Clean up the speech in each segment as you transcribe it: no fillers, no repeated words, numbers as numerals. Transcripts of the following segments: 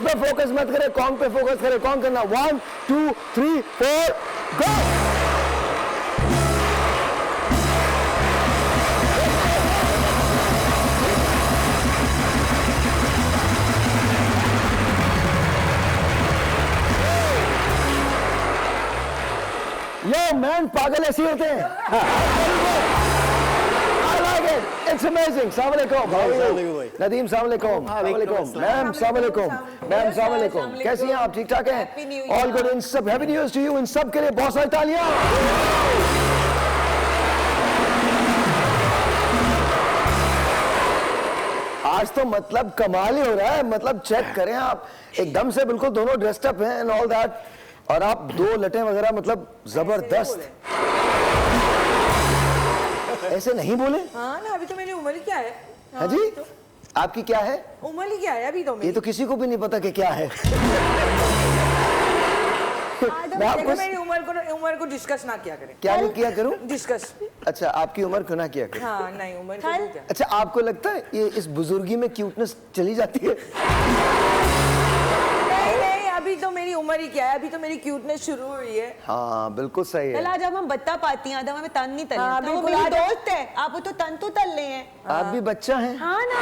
पे फोकस मत करे, कॉन्ग पे फोकस करे। कॉन्ग करना 1 2 3 4 गो। यो मैन, पागल ऐसे होते हैं। I like it. It's amazing. Assalamu alaikum. Nadeem सलाम अलैकुम। मैम सलाम अलैकुम। मैम सलाम अलैकुम। कैसी हैं आप? ठीक ठाक हैं? All good. इन सब happy new year to you. इन सब के लिए बहुत सारी तालियां। आज तो मतलब कमाल ही हो रहा है। मतलब चेक करें आप, एकदम से बिल्कुल दोनों ड्रेस्ड अप हैं एंड ऑल दैट, और आप दो लटें वगैरह, मतलब जबरदस्त। ऐसे नहीं बोले? हाँ ना, अभी तो मेरी उम्र ही क्या है। हाँ जी, तो आपकी क्या है? उम्र ही क्या है अभी तो मेरी। ये तो किसी को भी नहीं पता कि क्या है। मैं आपको मेरी उम्र को डिस्कस ना किया करें। क्या नहीं किया करूं? डिस्कस। अच्छा, आपकी उम्र को ना किया करूं। हाँ नहीं, उम्र को क्या। अच्छा, आपको लगता है ये इस बुजुर्गी में क्यूटनेस चली जाती है? नहीं, अभी तो मेरी उम्र ही क्या है, अभी तो मेरी क्यूटनेस शुरू हुई है। हाँ बिल्कुल सही है। जब हम बत्ता पाती हैं, हमें तन नहीं तले। हाँ, वो मेरी दोस्त है, आप तो तन तो तल ले हैं। आप भी बच्चा हैं। हाँ ना,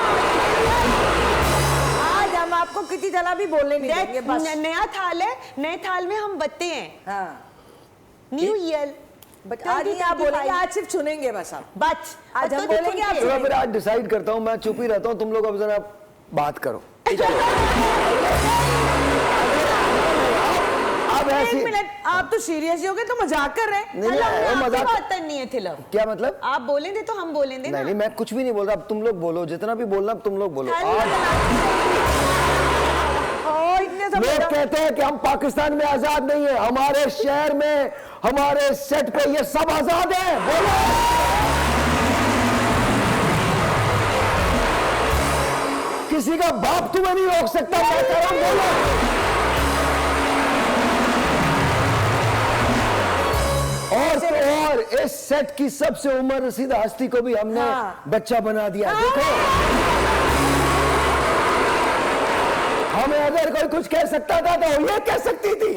आज हम आपको कितनी तरह भी बोलने नहीं देंगे। बस नया थाल है, नए थाल में हम बत्ते हैं। हाँ, न्यू ईयर। आज नहीं आप बोलेंगे, आज सिर्फ सुनेंगे बस आप। बच आज हम बोलेंगे, आप चलो फिर आज डिसाइड करता हूँ, मैं चुप ही रहता हूँ, तुम लोग अब जरा बात करो। अब ऐसी, एक मिनट, आप तो सीरियस ही हो गए, तो मजाक कर रहे हैं। नहीं, मजाक बात नहीं है थिलम। क्या मतलब? आप बोलेंगे तो हम बोलेंगे ना। नहीं, मैं कुछ भी नहीं बोल रहा, अब तुम लोग बोलो, जितना भी बोलना अब तुम लोग बोलो। लोग कहते हैं कि हम पाकिस्तान में आजाद नहीं है, हमारे शहर में, हमारे सेट पे ये सब आजाद है। बोलो। किसी का बाप तुम्हें नहीं रोक सकता। मैं कह रहा हूं, बोलो। और इस सेट की सबसे उम्र रसीदा हस्ती को भी हमने बच्चा बना दिया। देखो, हमें अगर कोई कुछ कह सकता था तो ये कह सकती थी।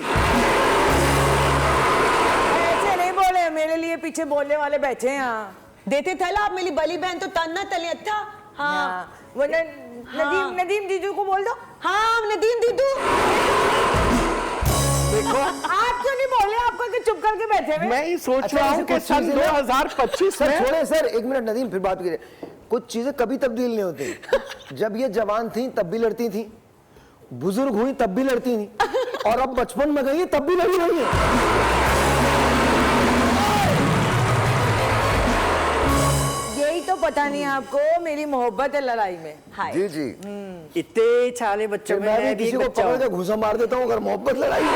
ऐसे नहीं बोले, मेरे लिए पीछे बोलने वाले बैठे हैं यहाँ। देते थला, आप मेरी बली बहन तो तन ना तले। अच्छा हाँ, वो नदीम दीदू को बोल दो। हाँ, नदीम दीदू। देखो, आप क्यों नहीं बोल रहे? आपको कि चुप करके बैठे हुए। मैं ही सोच रहा हूँ कि सन 2025 में। छोड़े सर, एक मिनट नदीम, फिर बात करिए। कुछ चीजें कभी तब्दील नहीं होती। जब ये जवान थी तब भी लड़ती थी, बुजुर्ग हुई तब भी लड़ती थी, और अब बचपन में गई तब भी लड़ी रही है। यही तो पता नहीं आपको, मेरी मोहब्बत है लड़ाई में। हाय जी जी, इतने सारे बच्चों में मैं भी किसी को पकड़ के घुसा मार देता हूँ अगर मोहब्बत लड़ाई है।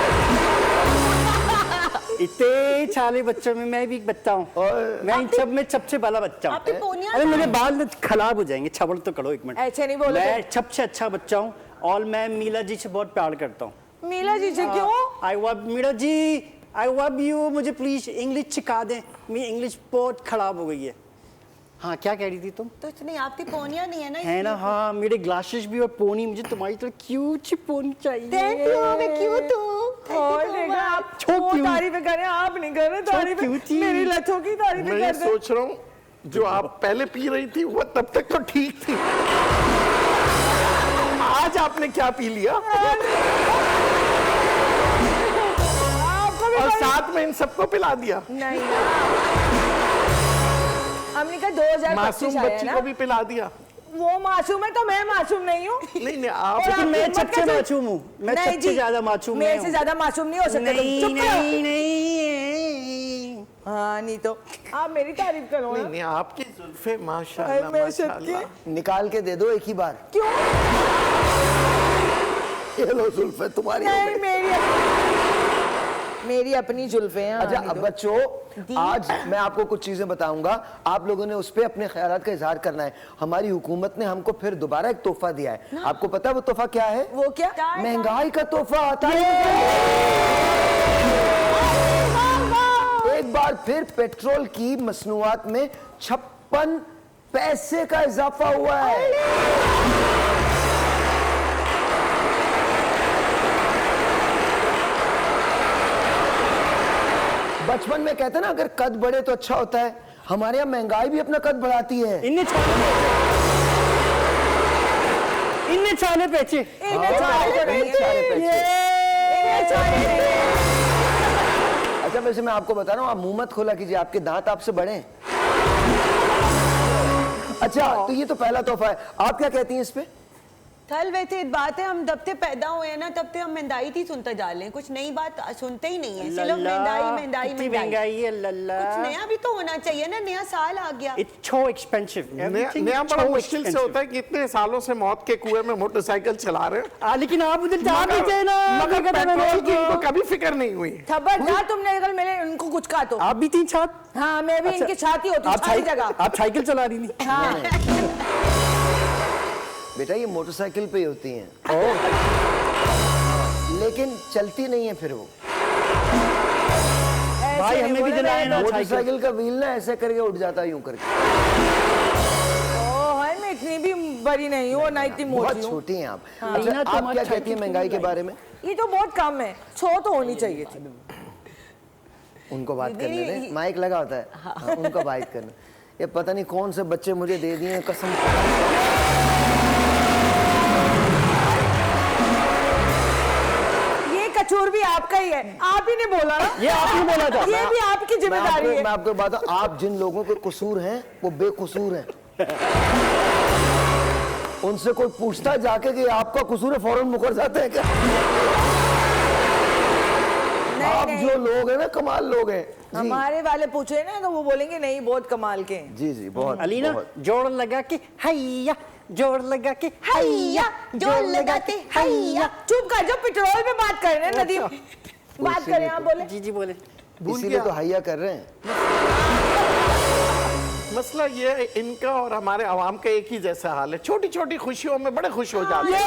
इतने सारे बच्चों में मैं भी एक बच्चा हूँ। मैं इन सब में सबसे बड़ा बच्चा हूँ। अरे मेरे बाल खराब हो जाएंगे, छबड़ तो करो एक मिनट। ऐसे नहीं बोलो। मैं सबसे अच्छा बच्चा हूँ, और मैं मीला जी से बहुत प्यार करता हूँ। मीला जी से क्यों? I love Meera ji, I love you. मुझे प्लीज इंग्लिश सिखा दें, मेरी इंग्लिश बहुत खराब हो गई है। हाँ, क्या कह रही थी तुम? तो नहीं, आपकी पोनिया नहीं है ना? है ना, हाँ, मेरे ग्लासेस भी और पोनी, मुझे तुम्हारी तरह क्यूट सी पोनी चाहिए। थैंक यू, मैं क्यूट हूँ। और देखा, आप तारीफ करें, आप नहीं कर रहे तारीफ, मेरी लथों की तारीफ कर रहे। मैं सोच रहा हूँ, जो आप पहले पी रही थी वो तब तक तो ठीक थी, आज आपने क्या पी लिया? और साथ में इन सबको पिला दिया। नहीं, हमने कहा 2025 मासूम बच्ची को भी पिला दिया। वो मासूम है तो मैं मासूम नहीं हूँ। नहीं, आप मैं सबसे मासूम हूँ, मैं सबसे ज्यादा मासूम हूँ। मेरे से ज्यादा मासूम नहीं हो सकते। नहीं। हाँ, नहीं तो आप मेरी तारीफ करो। नहीं, आपकी जुल्फे माशाल्लाह माशाल्लाह। निकाल के दे दो एक ही बार। क्यों? ये लो जुल्फे तुम्हारी। नहीं, मेरी अपनी जुल्फे हैं। अच्छा, अब बच्चों, आज मैं आपको कुछ चीजें बताऊंगा, आप लोगों ने उस पे अपने ख्यालात का इजहार करना है। हमारी हुकूमत ने हमको फिर दोबारा एक तोहफा दिया है। आपको पता है वो तोहफा क्या है? वो क्या? महंगाई का तोहफा आता है। एक बार फिर पेट्रोल की मसनूआत में 56 पैसे का इजाफा हुआ है। बचपन में कहते ना अगर कद बढ़े तो अच्छा होता है, हमारे यहाँ महंगाई भी अपना कद बढ़ाती है। इन्ने छाले पेचे अच्छा वैसे मैं आपको बता रहा हूँ, आप मुंह मत खोला कीजिए, आपके दांत आपसे बड़े हैं। अच्छा तो ये तो पहला तोहफा है, आप क्या कहती हैं इस पे? थल वैसे बात है, हम जब से पैदा हुए हैं ना तब से हम महंगाई ही सुनते जा रहे हैं, कुछ नई बात सुनते ही नहीं है, सिर्फ महंगाई महंगाई कितनी महंगाई। महंगाई है लल्ला। कुछ नया भी तो होना चाहिए ना, नया साल आ गया। It's so expensive. Everything नया is बड़ा so मुश्किल से expensive. होता है कि इतने सालों से मौत के कुएं में मोटरसाइकिल चला रहे हैं, लेकिन आप उधर जा भी थे ना, मगर पेट्रोल की इनको कभी फिक्र नहीं हुई। खबरदार तुमने अगर मैंने उनको कुछ कहा तो। आप भी थी छात? हाँ मैं भी इनकी छाती होती हूँ, सारी जगह। आप साइकिल चला रही थी? हाँ बेटा ये मोटरसाइकिल पे ही होती हैं, लेकिन चलती नहीं है फिर वो। भाई हमें भी दिलाए ना मोटरसाइकिल का व्हील ना ऐसे करके उठ जाता है, यूं करके। ओह मैं इतनी भी बड़ी नहीं हूँ, ना इतनी बहुत मोटी हूँ। छोटी हैं आप। हाँ। अच्छा लीना, आप तुम क्या अच्छा कहती हैं क्यों महंगाई के लाई? बारे में? ये तो बहुत कम है, 100 तो होनी चाहिए थी। उनको बात करने दें, माइक लगा होता है। हाँ, उनको बात करना। ये पता नहीं कौन से बच्चे मुझे दे दिए कसम। ये कचूर भी आपका ही है, आप ही ने बोला ना। ये आपने बोला था। ये भी आपकी जिम्मेदारी है। मैं आपको बात, आप जिन लोगों के कसूर हैं वो बेकसूर हैं। उनसे कोई पूछता है जाके कि आपका कसूर है, फौरन मुकर जाते हैं क्या? आप जो लोग हैं ना कमाल लोग हैं जी। हमारे वाले पूछे ना तो वो बोलेंगे नहीं बहुत कमाल के हैं। जी जी बहुत। अलीना बहुत। जोड़ लगा के हैया, जोड़ लगा के हैया, जोड़ लगाते हैया। चुप कर जाओ, पेट्रोल पे बात कर रहे हैं नदीम, बात करें आप बोले। जी जी बोले। इसीलिए तो हैया कर रहे हैं। मसला ये है, इनका और हमारे आवाम का एक ही जैसा हाल है, छोटी छोटी खुशियों में बड़े खुश हो जाते हैं।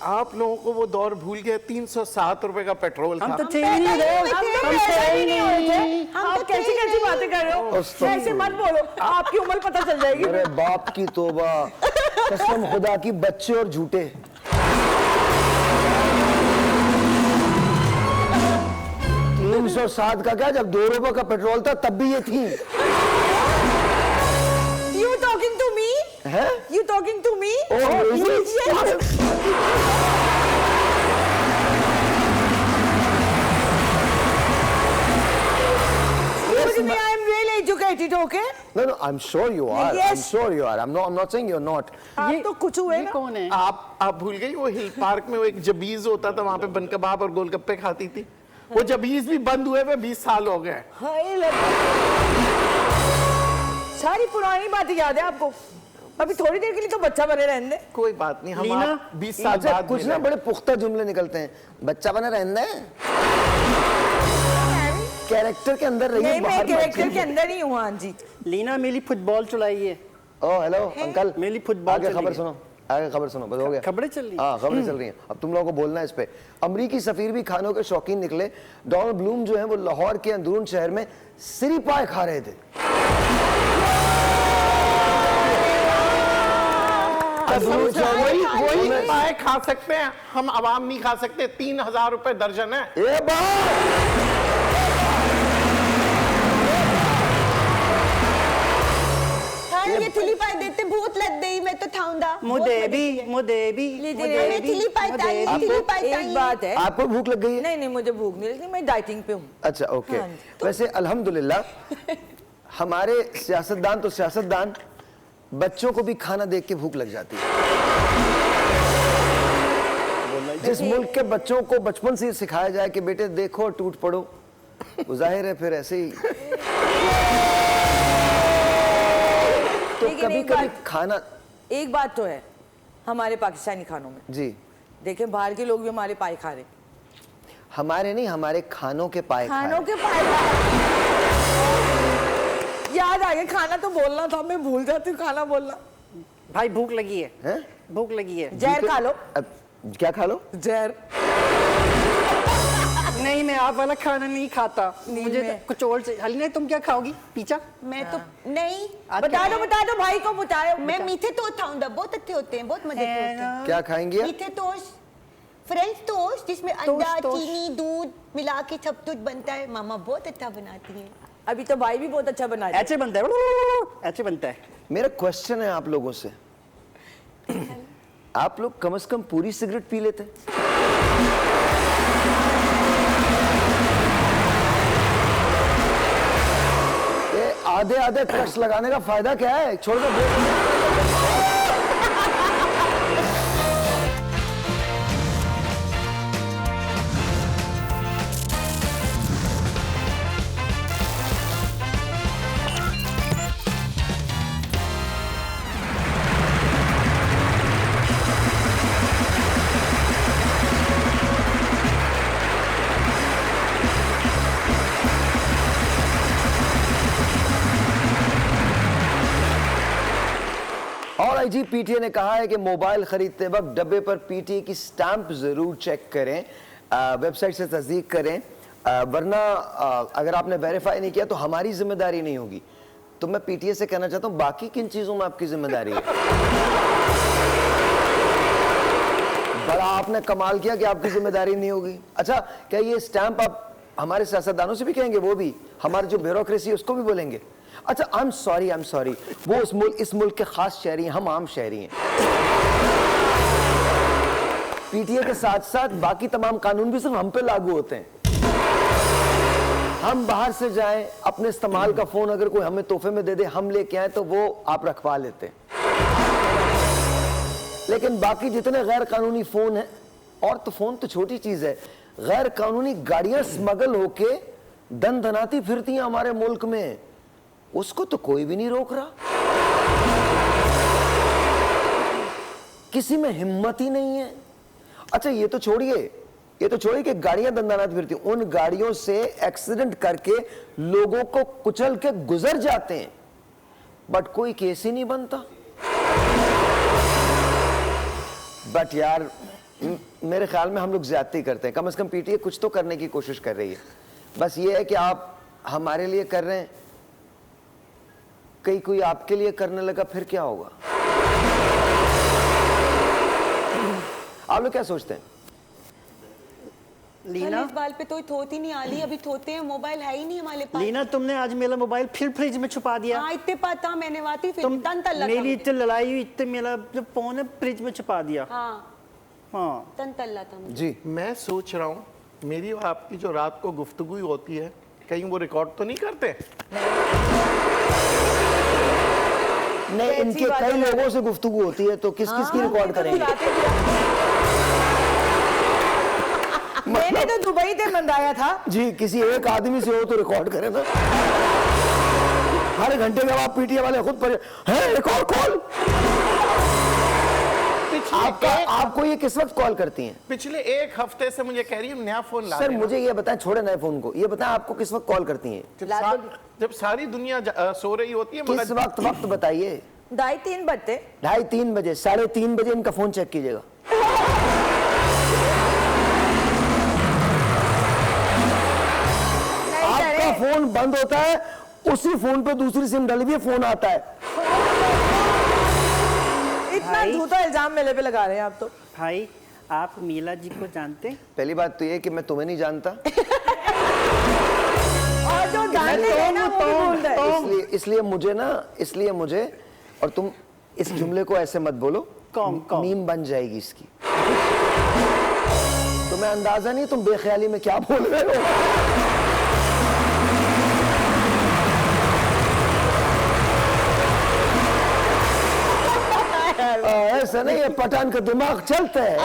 आप लोगों को वो दौर भूल गए, 307 रुपए का पेट्रोल हम था। तो थे ही नहीं रहे, हम तो पैदा ही नहीं हुए थे। हम आप तो कैसी थे ही कैसी नहीं। बातें कर रहे हो? अस्तगफुरुल्लाह। ऐसे मत बोलो, आपकी उम्र पता चल जाएगी। अरे बाप की तोबा, कसम खुदा की, बच्चे और झूठे। 307 का क्या, जब 2 रुपए का पेट्रोल था तब भी ये थी। You talking to me? है? You talking to me? Excuse me, I am well educated, okay? No, no, I'm sure you are. I'm Yes. sure you are. I'm not saying you're not. आप तो कुछ हुए ये ना। कौन है? आप भूल गई वो हिल पार्क में वो एक जबीज होता था, वहां पे बन कबाब और गोलगप्पे खाती थी, वो जबीज भी बंद हुए हुए 20 साल हो गए। हाय लगा। सारी पुरानी बातें याद है आपको? अभी थोड़ी देर के लिए तो बच्चा बने रहने दे। कोई बात नहीं, हम लीना, 20 साल अच्छा, बाद कुछ ना बड़े पुख्ता जुमले निकलते हैं, बच्चा बना रहना है, कैरेक्टर के अंदर रहिए, नहीं मैं बाहर मत कैरेक्टर जाइए। के अंदर ही हूँ। हाँ जी। लीना मेरी फुटबॉल चलाई है। ओ हेलो अंकल, मेरी फुटबॉल आगे चली खबर है। सुनो, आगे खबर सुनो, बस हो गया। खबरें चल रही हैं? हाँ खबरें चल रही हैं, अब तुम लोगों को बोलना है इस पे। अमरीकी सफीर भी खानों के शौकीन निकले। डोनाल्ड ब्लूम जो है वो लाहौर के अंदरून शहर में सिरी पाए खा रहे थे। वही पाए खा सकते हैं, हम आवाम नहीं खा सकते। 3000 रुपए दर्जन है। ये बात ये थिली पाई देते भूत लग गई, मैं तो थाऊंदा मुझे भी मैं थिली पाई ताई, थिली पाई ताई। एक बात है, आपको भूख लग गई है? नहीं नहीं मुझे भूख नहीं लगती, मैं डाइटिंग पे हूँ। अच्छा ओके। हाँ जी। वैसे अल्हम्दुलिल्लाह हमारे सियासतदान तो सियासतदान, बच्चों को भी खाना देख के भूख लग जाती है। जिस मुल्क के बच्चों को बचपन से ही सिखाया जाए कि बेटे देखो टूट पड़ो, वो जाहिर है फिर ऐसे ही। तो लेकिन कभी एक कभी बात- खाना, एक बात तो है हमारे पाकिस्तानी खानों में, जी देखें बाहर के लोग भी हमारे पाए खा रहे, हमारे नहीं, हमारे खानों के पाए खा खानों रहे। के पाए खा रहे। याद आ गया, खाना तो बोलना था, मैं भूल जाती हूँ खाना बोलना। भाई भूख लगी है, हैं? भूख लगी है। जहर खा लो। अब क्या खा लो? जहर। नहीं मैं आप वाला खाना नहीं खाता, मुझे मैं- तो कुछ और से। हलीना तुम क्या खाओगी? पिज्जा? मैं तो नहीं, बता दो भाई को, बताओ। मैं मीठे टोस्ट खाऊंगा, बहुत अच्छे होते हैं, बहुत मजे के होते हैं। क्या खाएंगे आप? मीठे टोस्ट, फ्रेंच टोस्ट, जिसमें अंडा चीनी दूध मिला के सब कुछ बनता है। मामा बहुत अच्छा बनाती हैं। अभी तो भाई भी बहुत अच्छा बना रहे हैं। ऐसे बनता है, ऐसे बनता है। मेरा क्वेश्चन है आप लोगों से, आप लोग कम से कम पूरी सिगरेट पी लेते? ये आधे आधे कट्स लगाने का फायदा क्या है? छोड़ दो। और आईजी पीटीए ने कहा है कि मोबाइल खरीदते वक्त डब्बे पर पीटीए की स्टैंप जरूर चेक करें, वेबसाइट से तस्दीक करें, वरना अगर आपने वेरीफाई नहीं किया तो हमारी जिम्मेदारी नहीं होगी। तो मैं पीटीए से कहना चाहता हूं बाकी किन चीजों में आपकी जिम्मेदारी है? बड़ा आपने कमाल किया कि आपकी जिम्मेदारी नहीं होगी। अच्छा, क्या ये स्टैंप आप हमारे सियासतदानों से भी कहेंगे? वो भी हमारी जो ब्यूरोक्रेसी है उसको भी बोलेंगे? अच्छा, आई एम सॉरी, वो इस मुल्क के खास शहरी हैं, हम आम शहरी हैं। पीटीए के साथ साथ बाकी तमाम कानून भी सिर्फ हम पे लागू होते हैं। हम बाहर से जाएं, अपने इस्तेमाल का फोन अगर कोई हमें तोहफे में दे दे, हम लेके आए तो वो आप रखवा लेते हैं। लेकिन बाकी जितने गैर कानूनी फोन हैं, और तो फोन तो छोटी चीज है, गैर कानूनी गाड़ियां स्मगल होके दन दनाती फिरती हैं हमारे मुल्क में, उसको तो कोई भी नहीं रोक रहा। किसी में हिम्मत ही नहीं है। अच्छा, ये तो छोड़िए कि गाड़ियां दंदानात फिरती, उन गाड़ियों से एक्सीडेंट करके लोगों को कुचल के गुजर जाते हैं, बट कोई केस ही नहीं बनता। बट यार, मेरे ख्याल में हम लोग ज्यादती करते हैं। कम से कम पीटीए कुछ तो करने की कोशिश कर रही है। बस ये है कि आप हमारे लिए कर रहे हैं, कहीं कोई आपके लिए करने लगा फिर क्या होगा? आप लोग क्या सोचते हैं? लीना, इस बाल पे तो थोती नहीं आ रही, अभी थोते हैं, मोबाइल है ही नहीं हमारे पास। लीना, तुमने आज मेरा मोबाइल फिर फ्रिज में छुपा दिया। हाँ, इतने पता मैंने वाती फिर तुम तन तल्ला मेरी इतनी लड़ाई हुई, इतने मेरा जो फोन है फ्रिज में छुपा दिया। हाँ, तन तल्ला था मुझे। जी, मैं सोच रहा हूँ मेरी और आपकी जो रात को गुफ्तगू होती है, कहीं वो रिकॉर्ड तो नहीं करते? नहीं, इनके कई लोगों से गुफ्तगू होती है, तो किसकी रिकॉर्ड करेंगे? मैंने तो दुबई से मंगाया था जी, किसी एक आदमी से हो तो रिकॉर्ड करें ना। हर घंटे के बाद पीटीए वाले खुद पर है रिकॉर्ड कॉल। आपको ये किस वक्त कॉल करती हैं? पिछले एक हफ्ते से मुझे कह रही है नया फोन ला सर देना। मुझे ये बताएं, छोड़े नए फोन को, ये बताएं आपको किस वक्त कॉल करती हैं? जब सारी दुनिया सो रही होती है। किस वक्त बताइए? 2:30 बजते। 2:30 बजे, 3:30 बजे इनका फोन चेक कीजिएगा। आपका फोन बंद होता है, उसी फोन पे दूसरी सिम डली हुई है, फोन आता है। इतना झूठा इल्जाम मेरे पे लगा रहे हैं आप तो। भाई, आप मीला जी को जानते हैं? पहली बात तो ये कि मैं तुम्हें नहीं जानता, और जो जानते हैं ना वो भी बोल रहे हैं। इसलिए मुझे और तुम इस जुमले को ऐसे मत बोलो, मीम बन जाएगी इसकी। तुम्हें अंदाजा नहीं तुम बेख्याली में क्या बोल रहे हो। ऐसा नहीं है, पठान का दिमाग चलता है।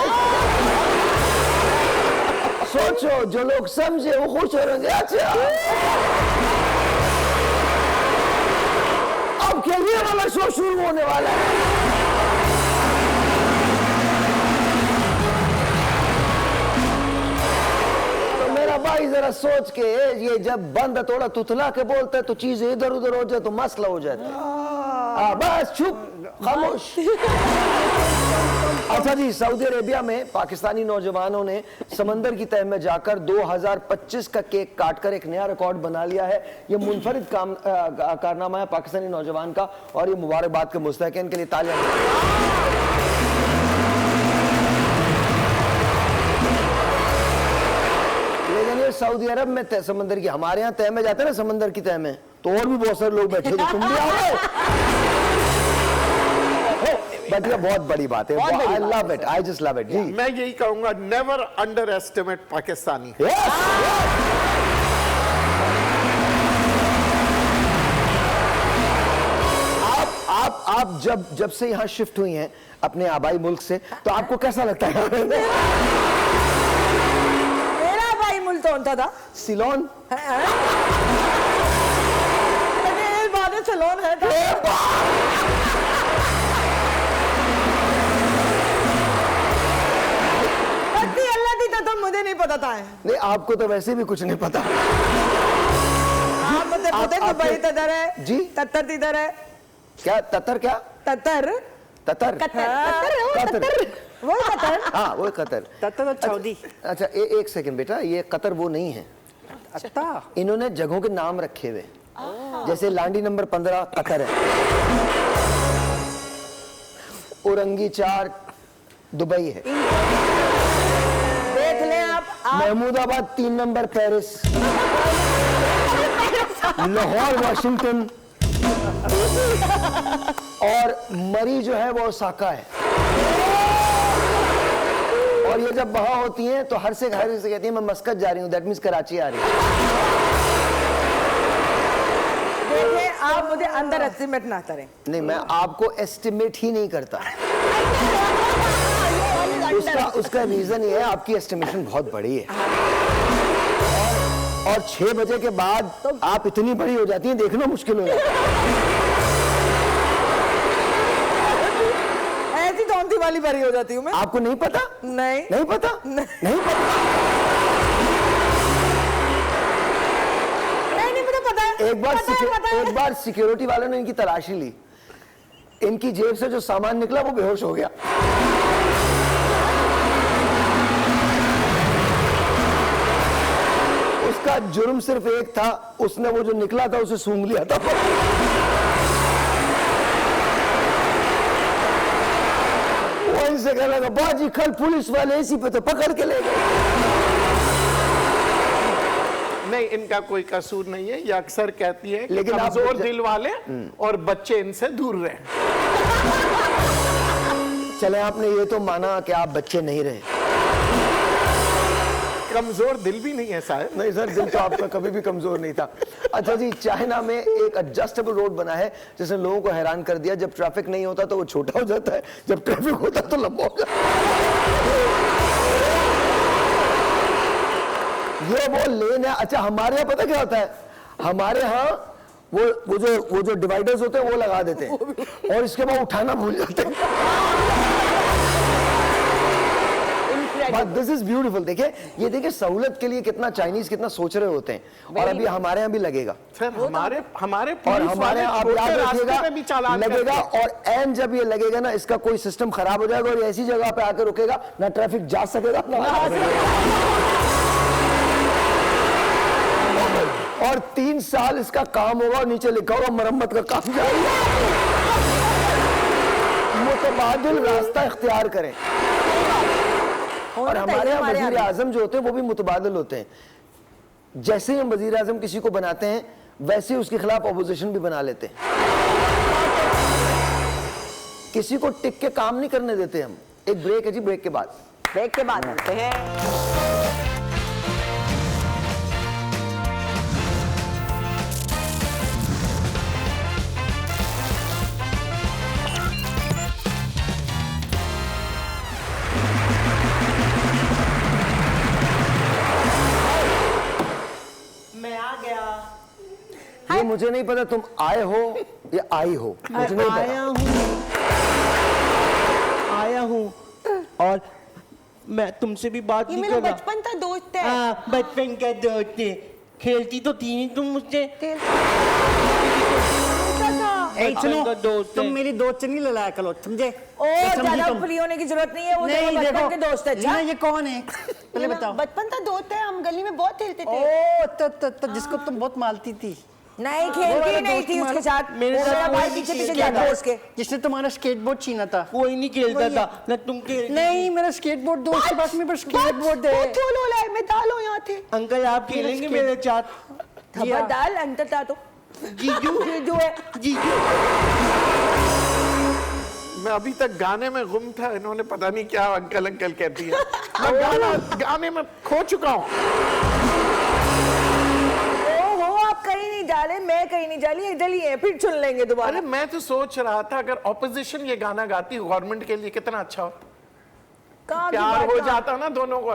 सोचो, जो लोग समझे वो खुश हो रहे। अच्छा, अब खेलने वाला शो शुरू होने वाला है। तो मेरा भाई जरा सोच के, ये जब बंद थोड़ा तुतला के बोलता है तो चीजें इधर उधर हो जाए तो मसला हो जाता है। बस चुप, खामोश। अच्छा जी, सऊदी अरेबिया में पाकिस्तानी नौजवानों ने समंदर की तह में जाकर 2025 का केक काटकर एक नया रिकॉर्ड बना लिया है। ये मुनफरिद कारनामा है पाकिस्तानी नौजवान का, और ये मुबारकबाद के मुस्तहिक है। इनके लिए तालियां। सऊदी अरब में समंदर की, हमारे यहाँ तह में जाते हैं ना समंदर की तह में, तो और भी बहुत सारे लोग बैठे थे, तुम भी आओगे। बट ये बहुत बड़ी बात है, I love it, I just love it जी। मैं यही कहूंगा, नेवर अंडर एस्टिमेट पाकिस्तानी। आप जब से यहाँ शिफ्ट हुई हैं अपने आबाई मुल्क से, तो आपको कैसा लगता है? मेरा आबाई मुल्क कौन था? सिलोन। सिलोन है अल्लाह दी तो मुझे नहीं पता था। नहीं, आपको तो वैसे भी कुछ नहीं पता। आप दुबई तदर है जी, ततर इधर है। क्या ततर? क्या ततर? ततर वो कतर। हाँ वो कतर। ततर सऊदी। अच्छा एक सेकंड बेटा, ये कतर वो नहीं है। अच्छा, इन्होंने जगहों के नाम रखे हुए, जैसे लांडी नंबर 15 कतर है, उरंगी 4 दुबई है, देख लें आप। Mahmudabad 3 number Paris, Lahore Washington, और मरी जो है वो ओसाका है। और ये जब वहां होती हैं तो हर से कहती है मैं मस्कत जा रही हूँ, दैट मीन्स कराची आ रही है। देखिए आप मुझे अंदर एस्टिमेट ना करें। नहीं, मैं आपको एस्टिमेट ही नहीं करता। उसका रीजन ये है, आपकी एस्टिमेशन बहुत बड़ी है, और 6 बजे के बाद तो आप इतनी बड़ी हो जाती हैं, देखना मुश्किल हो जाता है। ऐसी कौन सी वाली बड़ी हो जाती हूँ मैं? आपको नहीं पता? नहीं पता? नहीं पता? नहीं मुझे पता है। एक बार सिक्योरिटी वालों ने इनकी तलाशी ली, इनकी जेब से जो सामान निकला वो बेहोश हो गया। उसका जुर्म सिर्फ एक था, उसने वो जो निकला था उसे सूंघ लिया था। वहीं से कहने लगा, बाजी कल पुलिस वाले इसी पे तो पकड़ के ले गए। नहीं, इनका कोई कसूर नहीं है, ये अक्सर कहती है कि लेकिन कमजोर दिल वाले और बच्चे इनसे दूर रहे। चले, आपने ये तो माना कि आप बच्चे नहीं रहे। कमजोर दिल भी नहीं है साहब। नहीं सर, दिल तो आपका कभी भी कमजोर नहीं था। अच्छा जी, चाइना में एक एडजस्टेबल रोड बना है जिसने लोगों को हैरान कर दिया। जब ट्रैफिक नहीं होता तो वो छोटा हो जाता है, जब ट्रैफिक होता तो लंबा हो जाता है। ये वो लेन है। अच्छा, हमारे यहाँ पता क्या होता है? हमारे यहाँ वो जो डिवाइडर्स होते हैं वो लगा देते हैं और इसके बाद उठाना भूल जाते हैं। This is beautiful. देखिए, ये देखिए सहूलत के लिए कितना चाइनीज कितना सोच रहे होते हैं, और अभी हमारे यहाँ भी लगेगा। सर, हमारे और हमारे यहाँ आप याद रखिएगा लगेगा, और एंड जब ये लगेगा ना, इसका कोई सिस्टम खराब हो जाएगा और ऐसी जगह पे आकर रुकेगा ना ट्रैफिक जा सकेगा ना। और 3 साल इसका काम होगा और नीचे लिखा होगा मरम्मत का काम जारी है। मुतबादिल रास्ता इख्तियार करें। और हमारे यहाँ वजीर आजम जो होते हैं वो भी मुतबादिल होते हैं। जैसे ही हम वजीर आजम किसी को बनाते हैं, वैसे ही उसके खिलाफ अपोजिशन भी बना लेते हैं। किसी को टिक के काम नहीं करने देते हम। एक ब्रेक है जी, ब्रेक के बाद मिलते हैं। ये मुझे नहीं पता तुम आए हो या आई हो, मुझे नहीं आया हूँ और मैं तुमसे भी बात नहीं कर रहा। मेरा बचपन का दोस्त है। बचपन का दोस्त है। खेलती तो थी नहीं तुम मुझसे। सुनो, तुम मेरी दोस्त नहीं लड़ाया करो, समझे? ज्यादा फ्री होने की जरूरत नहीं है, वो नहीं, बचपन के दोस्त है। ना, ये कौन है पहले बताओ। बचपन का दोस्त है, हम गली में बहुत खेलते थे। ओ, तो जिसको तुम बहुत मालती थी। नहीं खेलती नहीं थी उसके साथ, मेरे भाई पीछे पीछे जाता है उसके। जिसने तुम्हारा स्केटबोर्ड छीना था कोई नहीं खेलता था ना, तुम खेल। नहीं, मेरा स्केटबोर्ड दोस्त के पास मेरे पास स्केटबोर्ड है। मैं डालो यहाँ थे। अंकल आप खेलेंगे मेरे साथ? खबरदार अंतर था तो जीजू है जीजू। मैं अभी तक गाने में गुम था, इन्होंने पता नहीं क्या अंकल अंकल कहती है। मैं गाने में खो चुका हूँ। आप कहीं नहीं डाले, मैं कहीं नहीं डाली, इधर ही है, फिर चुन लेंगे दोबारा। अरे मैं तो सोच रहा था अगर ऑपोजिशन ये गाना गाती गवर्नमेंट के लिए कितना अच्छा हो, प्यार हो जाता ना दोनों को।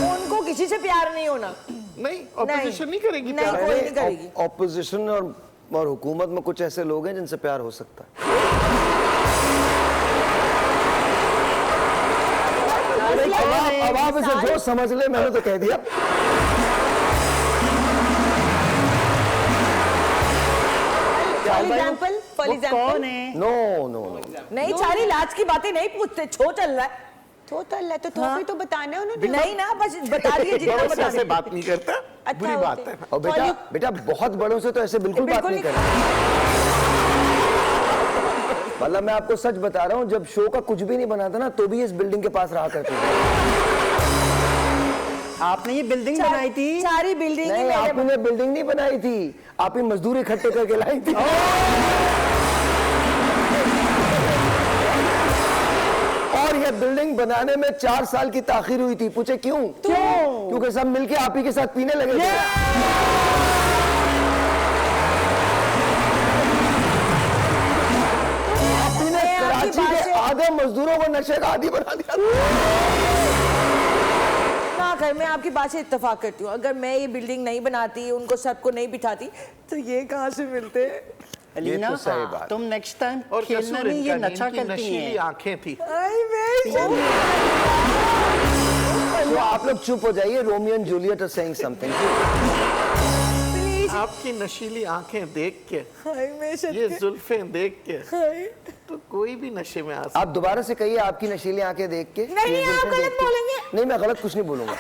उनको किसी से प्यार नहीं होना। नहीं, ऑपोजिशन नहीं करेगी नहीं, प्यार। कोई नहीं करेगी। ऑपोजिशन और हुकूमत में कुछ ऐसे लोग हैं जिनसे प्यार हो सकता है। अब आप इसे जो समझ ले, मैंने तो कह दिया। फॉर एग्जांपल कौन है? नो नो नो, नहीं चारी लाज की बातें नहीं पूछते, छो चल रहा है तो भी तो बताना है उन्होंने। नहीं ना, बस बता दिए जितना बड़ों से बता ऐसे बात नहीं करता, बुरी बात है। और बेटा बहुत बड़ों से तो ऐसे बिल्कुल बात नहीं करना। मतलब मैं आपको सच बता रहा हूँ, जब शो का कुछ भी नहीं बना था ना, तो भी इस बिल्डिंग के पास रहा करते थे। आपने ये बिल्डिंग बनाई थी? सारी बिल्डिंग नहीं, आपने बिल्डिंग नहीं बनाई थी, आप ही मजदूर इकट्ठे करके लाई थी। और ये बिल्डिंग बनाने में 4 साल की ताखीर हुई थी। पूछे क्यों? क्योंकि सब मिलके आप ही के साथ पीने लगे थे। आपने कराची के आधे मजदूरों को नशे का आदी बना दिया। ना कर, मैं आपकी बात से इत्तेफाक करती हूँ। अगर मैं ये बिल्डिंग नहीं बनाती, उनको सबको नहीं बिठाती, तो ये कहाँ से मिलते? अलीना, तो सही बात। तुम नेक्स्ट टाइम और खेलना कसूर नहीं, ये इनका नशा नहीं, इनकी करती नशीली हैं। आंखें थी। तो आप लोग चुप हो जाइए। Romeo and Juliet are saying something. आपकी नशीली आंखें देख के, ये जुल्फें देख के, तो कोई भी नशे में आ सकता। आप दोबारा से कहिए, आपकी नशीली आंखें देख के। नहीं, ये आप जुल्फें गलत देख के। बोलेंगे। नहीं, मैं गलत कुछ नहीं बोलूंगा।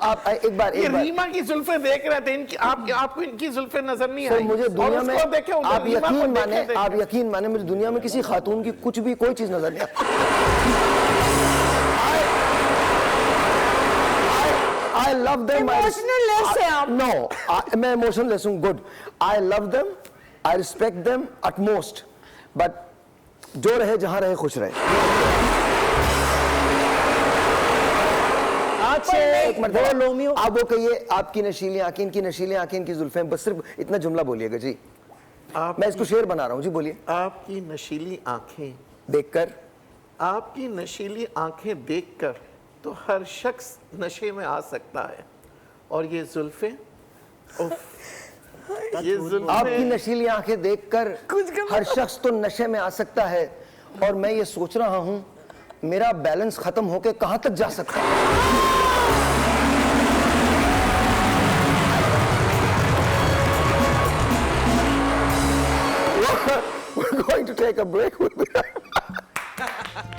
आप एक बार ये रीमा की जुल्फें देख रहे थे, इनकी आपको इनकी जुल्फें नजर नहीं सर, आई। मुझे दुनिया में आप में यकीन माने मुझे दुनिया में किसी खातून की कुछ भी कोई चीज नजर नहीं आती। I love them. Emotionless है आप। No, मैं emotionless हूँ। Good. I love them. I respect them utmost. But जो रहे जहाँ रहे खुश रहे। एक मरतबा रोमियो, आप वो कहिए, आपकी नशीली आंखें, इनकी नशीली आंखें, इनकी जुल्फें, बस सिर्फ इतना जुमला बोलिएगा जी। मैं इसको शेर बना रहा हूँ जी, बोलिए। आपकी नशीली आंखें देखकर, आपकी नशीली आंखें देखकर तो हर शख्स नशे में आ सकता है। और ये जुल्फें, उफ, ये आपकी जुल्फें, नशीली आंखें देखकर हर शख्स तो नशे में आ सकता है। और मैं ये सोच रहा हूँ, मेरा बैलेंस खत्म होके कहाँ तक जा सकता है। We're going to take a break. We'll be right back.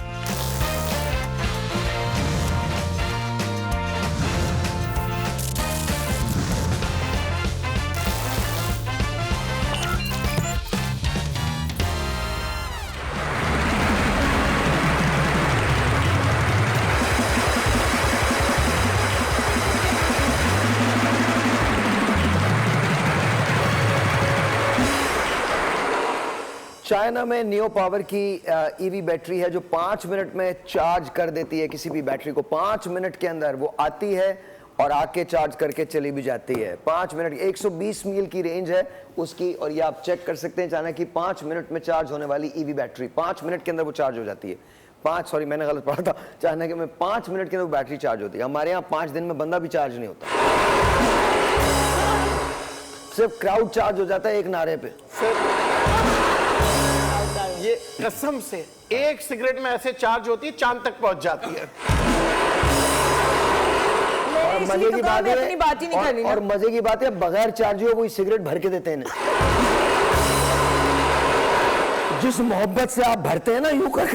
China में नियो पावर की ईवी बैटरी है जो 5 मिनट में चार्ज कर देती है किसी भी बैटरी को। 5 मिनट के अंदर वो आती है और आके चार्ज करके चली भी जाती है। 5 मिनट, 120 मील की रेंज है उसकी। और ये आप चेक कर सकते हैं चाइना की 5 मिनट में चार्ज होने वाली ईवी बैटरी। 5 मिनट के अंदर वो चार्ज हो जाती है। मैंने गलत पढ़ा था। चाइना के में 5 मिनट के अंदर वो बैटरी चार्ज होती है। हमारे यहाँ 5 दिन में बंदा भी चार्ज नहीं होता, सिर्फ क्राउड चार्ज हो जाता है एक नारे पे। ये कसम से एक सिगरेट में ऐसे चार्ज होती है, चांद तक पहुंच जाती है। और मजे की बात है, और मजे की बात है, बगैर चार्ज हो वो सिगरेट भर के देते हैं। जिस मोहब्बत से आप भरते हैं ना, यूं कर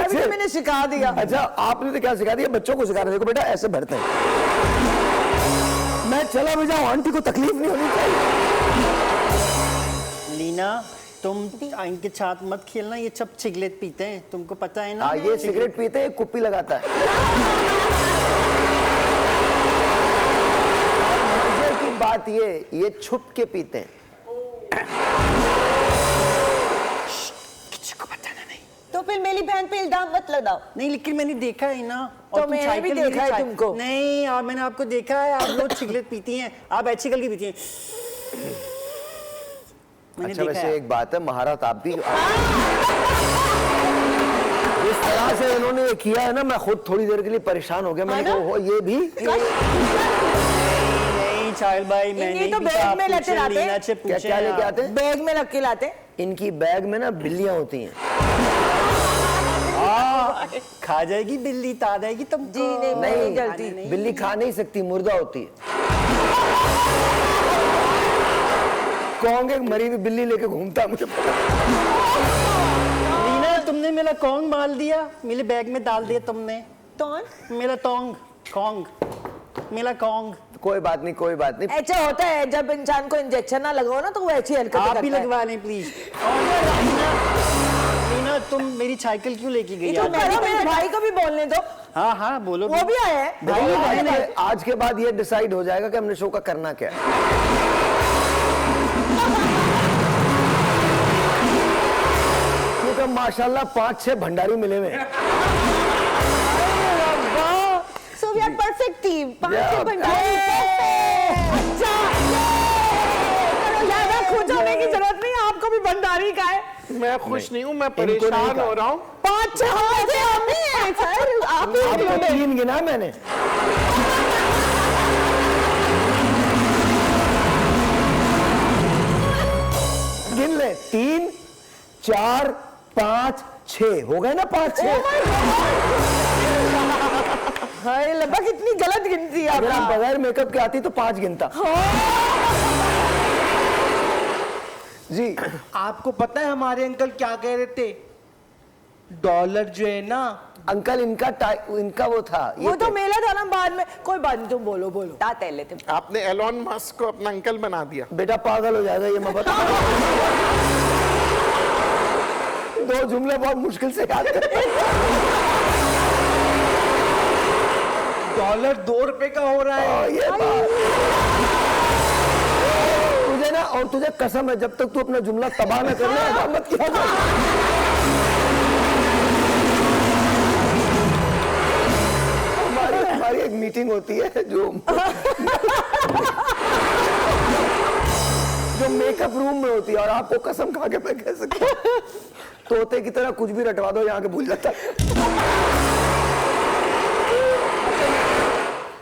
तभी तो मैंने सिखा दिया। अच्छा आपने तो क्या सिखा दिया, बच्चों को सिखा रहे, देखो बेटा ऐसे भरते हैं। मैं चला भी जाऊं, आंटी को तकलीफ नहीं होनी चाहिए। लीना तुम इनके साथ मत खेलना, ये सब सिगरेट पीते हैं, तुमको पता है ना। हाँ ये सिगरेट पीते हैं, कुप्पी लगाता है। मजे की बात ये छुप के पीते हैं। किसी को बताना नहीं। तो फिर मेरी बहन पे इल्जाम मत लगाओ। नहीं लेकिन मैंने देखा है ना। तो तुम मैंने भी साइकिल देखा है तुमको। नहीं आप, मैंने आपको देखा है, आप रोज सिगरेट पीती हैं, आप ऐसी करके पीती हैं। मैंने अच्छा देखा वैसे है। एक बात है, महारत आप भी जिस तरह से इन्होंने ये किया है ना, मैं खुद थोड़ी देर के लिए परेशान हो गया। मैंने कहा ये भी नहीं साहिल भाई, मैंने तो भी बैग कहा, में लेते पूछे, रहते हैं। लीना से क्या पूछे क्या लेके आते हैं? बैग में रख के लाते। इनकी बैग में ना बिल्लियां होती हैं। खा जाएगी बिल्ली, ता जाएगी तुमको। जी नहीं, मैं नहीं जलती। बिल्ली खा नहीं सकती, मुर्दा होती है। कौन एक मरी हुई बिल्ली लेके घूमता है, मुझे पता। लीना तुमने मेरा कौन माल दिया, मेरे बैग में डाल दिया तुमने। कौन? मेरा टोंग कौंग, मेरा कौंग। कोई बात नहीं, कोई बात नहीं। ऐसा होता है जब इंसान को इंजेक्शन ना लगाओ ना तो वो ऐसी हरकतें आप करता भी है। लगवा लें प्लीज। लीना तुम मेरी साइकिल क्यों लेके गई? तो करो, मेरे भाई को भी बोलने दो, हाँ हाँ बोलो। वो भी आया है। भाई आज के बाद ये डिसाइड हो जाएगा कि हमने शो का करना क्या है। क्योंकि माशाल्लाह 5-6 भंडारी मिले हुए हैं। So we are perfect team. 5 Yeah. से भंडारी। अच्छा, ज्यादा खुश होने की जरूरत नहीं, आपको भी भंडारी का है। मैं खुश नहीं हूँ, मैं इनको नहीं परेशान कहा। हो रहा हूँ। 5-6 से हम नहीं है सर, आप ही आपको 3 गिना मैंने। गिन ले, 3, 4, 5, 6 हो गए ना, 5-6। हाय लब्बा कितनी गलत गिनती है अगर आप आपकी। बगैर मेकअप के आती तो 5 गिनता। जी आपको पता है हमारे अंकल क्या कह रहे थे? डॉलर जो है ना, अंकल इनका वो था, वो तो मेला था ना बाद में। कोई बात नहीं, तुम बोलो बोलो। ताते लेते। आपने एलोन मस्क को अपना अंकल बना दिया। बेटा पागल हो जाएगा ये, मैं बता। 2 जुमले बहुत मुश्किल से याद कर। डॉलर 2 रुपए का हो रहा है। ये बात तुझे ना, और तुझे कसम है जब तक तू अपना जुमला तबाह न कर ले, ऐसा मत किया कर। हमारी एक मीटिंग होती है जो मेकअप रूम में होती है, और आपको कसम खा के मैं कह सकता हूं, तोते की तरह कुछ भी रटवा दो, यहाँ के भूल जाता है।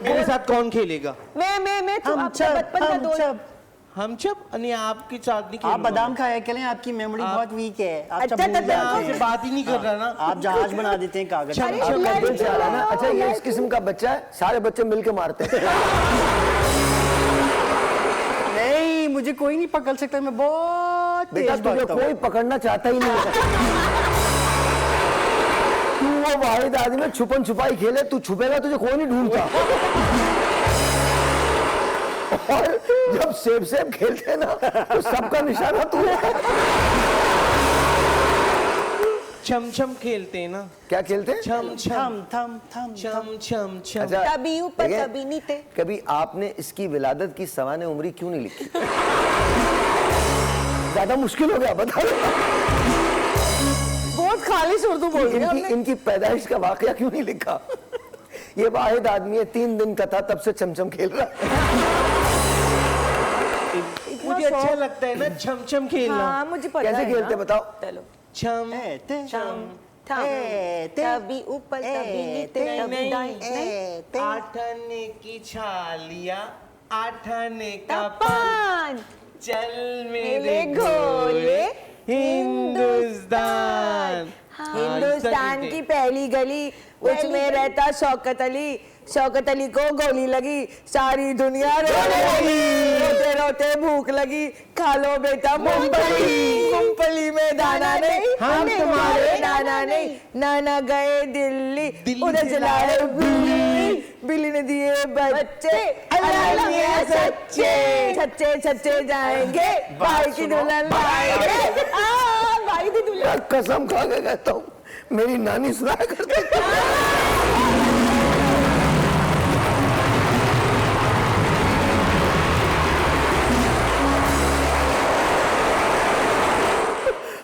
मेरे साथ कौन खेलेगा? मैं तो हम अपना बचपन का दोस्त। हम जब नहीं, आपके साथ नहीं आप खेलूंगा। बादाम खाया करें, आपकी मेमोरी बहुत वीक है। आप सब अच्छा, भूल अच्छा, जाते आपसे हैं। बात ही नहीं कर रहा ना। आप जहाज बना देते हैं कागज। अच्छा, आपका दिल चाह रहा है ना। अच्छा ये इस किस्म का बच्चा है, सारे बच्चे मिलके मारते हैं। नहीं मुझे कोई नहीं पकड़ सकता, मैं बहुत बेटा तेज तुझे भागता हूँ। कोई पकड़ना चाहता ही नहीं है। तू वो वाहिद आदमी छुपन छुपाई खेले, तू छुपेगा तुझे कोई नहीं ढूंढता। और जब सेब खेलते हैं ना तो सबका निशाना तू है। छम छम खेलते हैं ना। क्या खेलते हैं? छम छम थम थम थम छम छम छम। अच्छा, कभी ऊपर देखिए, कभी नीचे। कभी आपने इसकी विलादत की सवाने उम्री क्यों नहीं लिखी? ज्यादा मुश्किल हो गया, बता दो। बहुत खालिश उर्दू बोल रही है इनकी हमने। इनकी पैदाइश का वाकया क्यों नहीं लिखा? ये वाहिद आदमी है, 3 दिन का था तब से छमछम खेल रहा है। मुझे अच्छा लगता है ना छम छम खेलना। हाँ मुझे पता कैसे है खेलते ना। बताओ? चलो। छम कभी ऊपर कभी नीचे कभी दाएं नहीं। आठाने की छालिया, आठाने का पान, पान चल मेरे मेरे घोले हिंदुस्तान। हिंदुस्तान की पहली गली, उसमें रहता शौकत अली, शौकत अली को गोली लगी, सारी दुनिया रोने लगी, रोते रोते भूख लगी, खा लो बेटा मूंगफली, मूंगफली में दाना नहीं, हम तुम्हारे नाना नहीं, नाना गए दिल्ली, उधर चलाए बिल्ली, बिल्ली ने दिए बच्चे, अल्लाह ने सच्चे, सच्चे सच्चे जाएंगे, भाई की दुल्हन लाएंगे, भाई की दुल्हन। कसम खा के कहता हूँ, मेरी नानी सुनाया करती थी।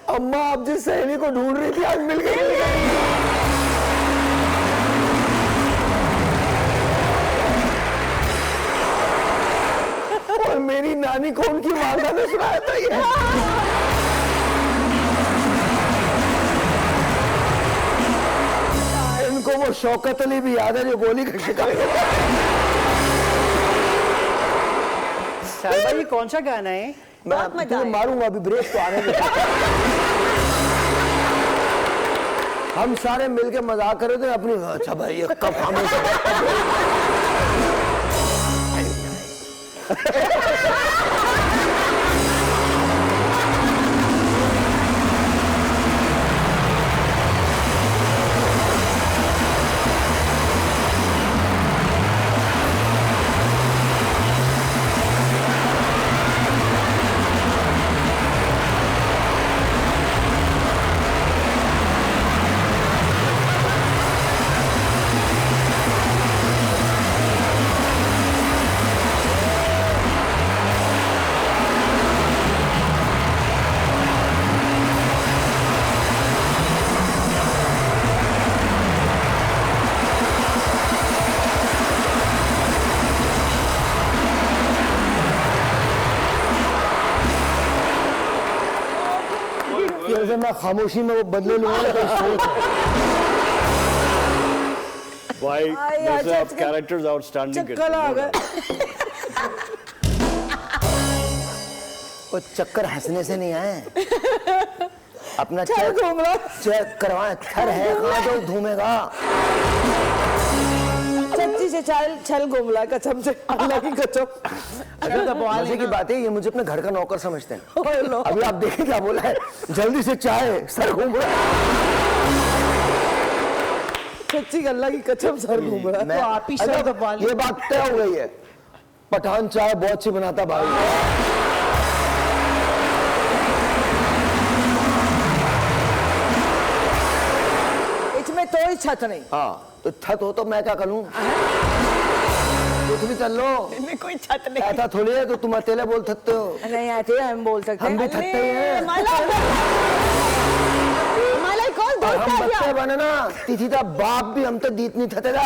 अम्मा आप जिस सहेली को ढूंढ रही थी आज मिल गई। और मेरी नानी को उनकी माता ने सुनाया था ये। इनको वो शौकत अली भी याद है जो गोली का शिकार। शायद भाई ये कौन सा गाना है? मैं तुम्हें मारूंगा अभी, ब्रेक तो आने दो। हम सारे मिलके मजाक कर रहे थे अपनी। अच्छा भाई ये कब खामोश जैसे मैं खामोशी में वो बदले लूंगा तो सोच। भाई वैसे आप कैरेक्टर्स आउटस्टैंडिंग करते चक्कर आ गए। वो चक्कर हंसने से नहीं आए, अपना छल घूम रहा। चेक करवाए। थर है कहाँ जो घूमेगा। सच्ची से छल घूम रहा कसम से, अल्लाह की कसम। मजे की बात है, ये मुझे अपने घर का नौकर समझते हैं। अभी आप देखें क्या बोला है, जल्दी से चाय, सर घूम रहा है। सच्ची अल्लाह की कसम सर घूम रहा है। मैं- तो आप ही सर दबा लीजिए। ये बात तय हो गई है, पठान चाय बहुत अच्छी बनाता भाई। इसमें तो ही छत नहीं। हाँ तो छत हो तो मैं क्या करूं? कुछ भी चल लो, इनमें कोई छत नहीं। ऐसा थोड़ी है तो तुम अकेले बोल सकते हो। नहीं आते हम बोल सकते हम भी हैं। थकते ही हैं। मला कौन और दोस्त हम आ बच्चे गया? बने ना, तिथि था बाप भी हम तो दीत नहीं थते था।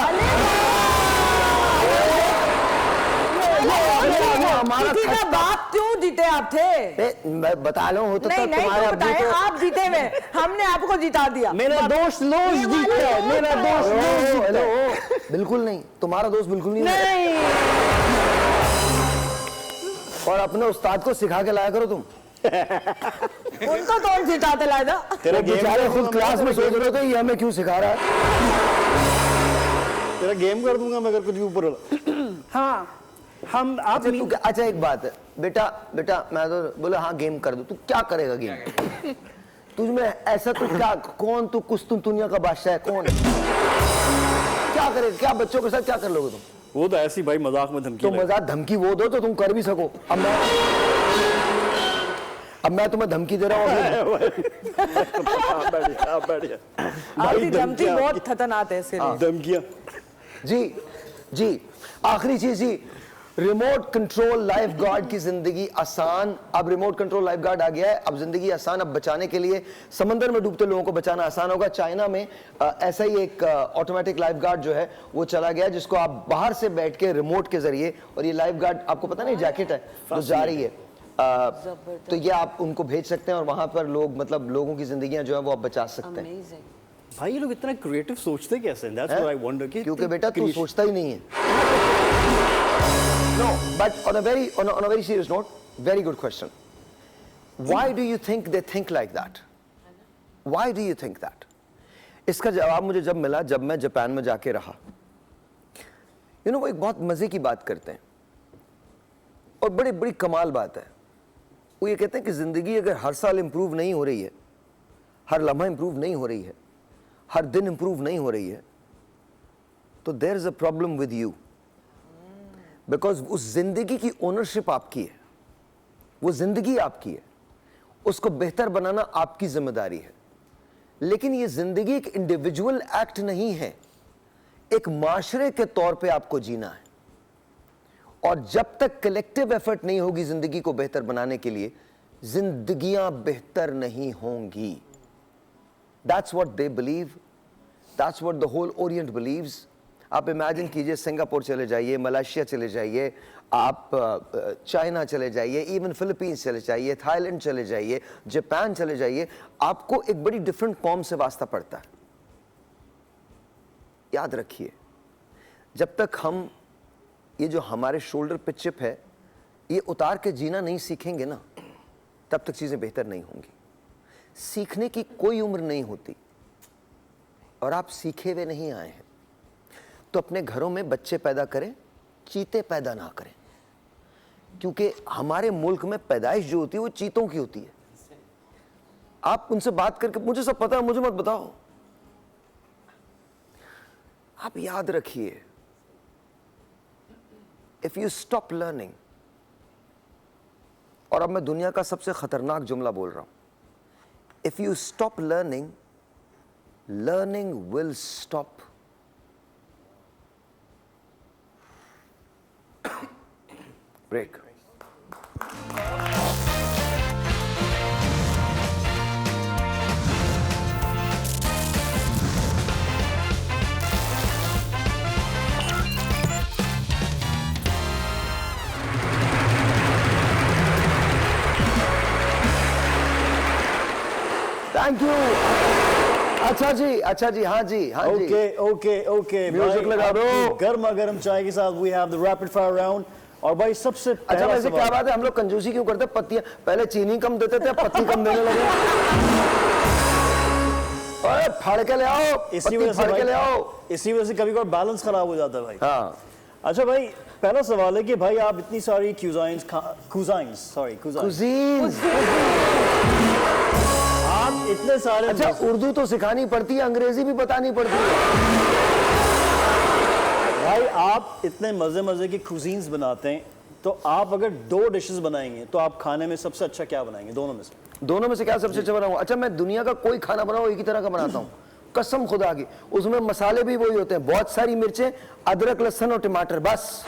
हमारा किसी का थकता- बाप क्यों जीते आप थे? मैं बता लो हो तो नहीं नहीं तुम्हारे तो अब्बू बताए तो- आप जीते हुए, हमने आपको जिता दिया। मेरा दोस्त लोज जीता है, मेरा दोस्त लोज हेलो, जीता है। हेलो, बिल्कुल नहीं, तुम्हारा दोस्त बिल्कुल नहीं है। नहीं और अपने उस्ताद को सिखा के लाया करो तुम। उनको कौन जिताते लाया? तेरा वो गेम बेचारे खुद क्लास में सोच रहे थे ये हमें क्यों सिखा रहा है। तेरा गेम कर दूंगा मैं अगर कुछ भी ऊपर वाला। हाँ हम आप अच्छा, तू अच्छा एक बात है बेटा, मैं तो बोला हाँ गेम कर दो। तू क्या करेगा गेम? तुझ में ऐसा तू क्या, कौन तू कुछ तुम दुनिया का बादशाह है कौन? क्या करेगा? क्या बच्चों के साथ क्या कर लोगे तुम? वो तो ऐसी भाई मजाक में धमकी तो लगी। मजाक धमकी वो दो तो तुम कर भी सको। अब मैं तुम्हें धमकी दे रहा हूँ। आपकी धमकी बहुत खतरनाक है इसके लिए। धमकियां। जी जी आखिरी चीज जी, रिमोट कंट्रोल लाइफ गार्ड की जिंदगी आसान। अब रिमोट कंट्रोल लाइफ गार्ड आ गया है, अब जिंदगी आसान। अब बचाने के लिए समंदर में डूबते लोगों को बचाना आसान होगा। चाइना में ऐसा ही एक ऑटोमेटिक लाइफ गार्ड जो है वो चला गया, जिसको आप बाहर से बैठ के रिमोट के जरिए, और ये लाइफ गार्ड आपको पता नहीं जैकेट है जो जा रही है, तो ये आप उनको भेज सकते हैं और वहां पर लोग, मतलब लोगों की जिंदगियां जो है वो आप बचा सकते हैं। भाई ये लोग इतना क्रिएटिव सोचते कैसे? That's what I wonder कि क्योंकि बेटा तू सोचता ही नहीं है। No, but on a very serious note, very good question. Why do you think they think like that? Why do you think that? इसका जवाब मुझे जब मिला, जब मैं जापान में जाके रहा, वो एक बहुत मजे की बात करते हैं और बड़ी बड़ी कमाल बात है। वो ये कहते हैं कि जिंदगी अगर हर साल इंप्रूव नहीं हो रही है, हर लम्हा इंप्रूव नहीं हो रही है, हर दिन इंप्रूव नहीं हो रही है, तो there is a problem with you, because उस जिंदगी की ओनरशिप आपकी है, वो जिंदगी आपकी है, उसको बेहतर बनाना आपकी जिम्मेदारी है। लेकिन ये जिंदगी एक इंडिविजुअल एक्ट नहीं है, एक माशरे के तौर पे आपको जीना है। और जब तक कलेक्टिव एफर्ट नहीं होगी जिंदगी को बेहतर बनाने के लिए, जिंदगियां बेहतर नहीं होंगी। That's what they believe, that's what the whole orient believes. आप इमेजिन कीजिए, सिंगापुर चले जाइए, मलेशिया चले जाइए, आप चाइना चले जाइए, इवन फिलीपींस चले जाइए, थाईलैंड चले जाइए, जापान चले जाइए, आपको एक बड़ी डिफरेंट कॉम से वास्ता पड़ता है। याद रखिए, जब तक हम ये जो हमारे शोल्डर पे चिप है ये उतार के जीना नहीं सीखेंगे ना, तब तक चीजें बेहतर नहीं होंगी। सीखने की कोई उम्र नहीं होती, और आप सीखे हुए नहीं आए हैं तो अपने घरों में बच्चे पैदा करें, चीते पैदा ना करें, क्योंकि हमारे मुल्क में पैदाइश जो होती है वो चीतों की होती है। आप उनसे बात करके मुझे सब पता है, मुझे मत बताओ। आप याद रखिए, इफ यू स्टॉप लर्निंग, और अब मैं दुनिया का सबसे खतरनाक जुमला बोल रहा हूं, if you stop learning, learning will stop. Break. Thank you. अच्छा जी, हाँ जी, हाँ जी। ओके म्यूजिक लगा दो। गर्मा गर्म चाय के साथ we have the rapid fire round. और भाई सबसे अच्छा, वैसे क्या बात है, हम लोग कंजूसी क्यों करते हैं? पत्तियां पहले चीनी कम देते थे, पत्ती कम देने लगे। अरे फाड़ के ले आओ, इसी वजह फाड़ के ले आओ। इसी वजह से कभी कभी बैलेंस खराब हो जाता है भाई। हाँ। अच्छा भाई, पहला सवाल है कि भाई आप इतनी सारी कुजीन्स आप इतने सारे, अच्छा उर्दू तो सिखानी पड़ती है, अंग्रेजी भी बतानी पड़ती है भाई। आप इतने मजे मजे की कुजीन्स बनाते हैं, तो आप अगर 2 डिशेस बनाएंगे तो आप खाने में सबसे अच्छा क्या बनाएंगे? दोनों में से क्या सबसे अच्छा बनाऊंगा? अच्छा, मैं दुनिया का कोई खाना बनाऊं एक ही तरह का बनाता हूं, कसम खुदा की। उसमें मसाले भी वही होते हैं, बहुत सारी मिर्चें, अदरक, लहसुन और टमाटर, बस।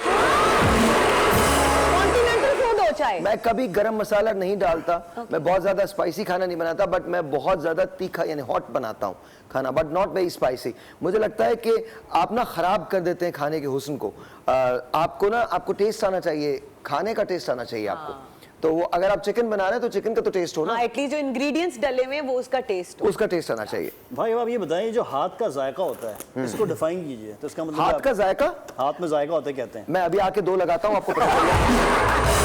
मैं कभी गरम मसाला नहीं डालता, मैं बहुत ज्यादा स्पाइसी खाना नहीं बनाता, बट मैं बहुत ज्यादा तीखा यानी हॉट बनाता हूँ खाना, बट नॉट वेरी स्पाइसी। मुझे लगता है कि आप ना खराब कर देते हैं खाने के हुस्न को। आपको टेस्ट आना चाहिए, खाने का टेस्ट आना चाहिए आपको। तो वो अगर आप चिकन बना रहे हैं तो चिकन का तो टेस्ट हो ना, एटलीस्ट जो इंग्रेडिएंट्स डले हुए हैं वो उसका टेस्ट आना चाहिए। भाई अब आप ये बताएं, जो हाथ का जायका होता है इसको डिफाइन कीजिए। तो इसका मतलब हाथ का जायका, हाथ में जायका होता है कहते हैं। मैं अभी आके 2 लगाता हूँ, आपको पता चलेगा।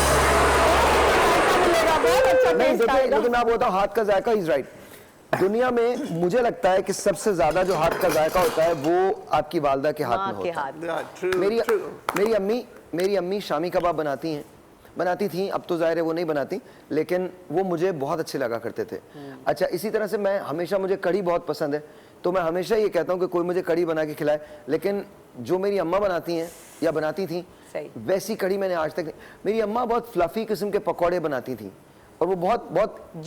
नहीं देखिए, लेकिन मैं बोलता हूँ हाथ का जायका इज राइट। दुनिया में मुझे लगता है कि सबसे ज्यादा जो हाथ का जायका होता है वो आपकी वालदा के हाथ में होता है। मेरी अम्मी शामी कबाब बनाती थी, अब तो जाहिर है वो नहीं बनाती, लेकिन वो मुझे बहुत अच्छे लगा करते थे। अच्छा, इसी तरह से मैं हमेशा, मुझे कढ़ी बहुत पसंद है, तो मैं हमेशा ये कहता हूँ कि कोई मुझे कढ़ी बना के खिलाए, लेकिन जो मेरी अम्मा बनाती हैं या बनाती थी वैसी कढ़ी मैंने आज तक नहीं। मेरी अम्मा बहुत फ्लफी किस्म के पकौड़े बनाती थी, और वो बहुत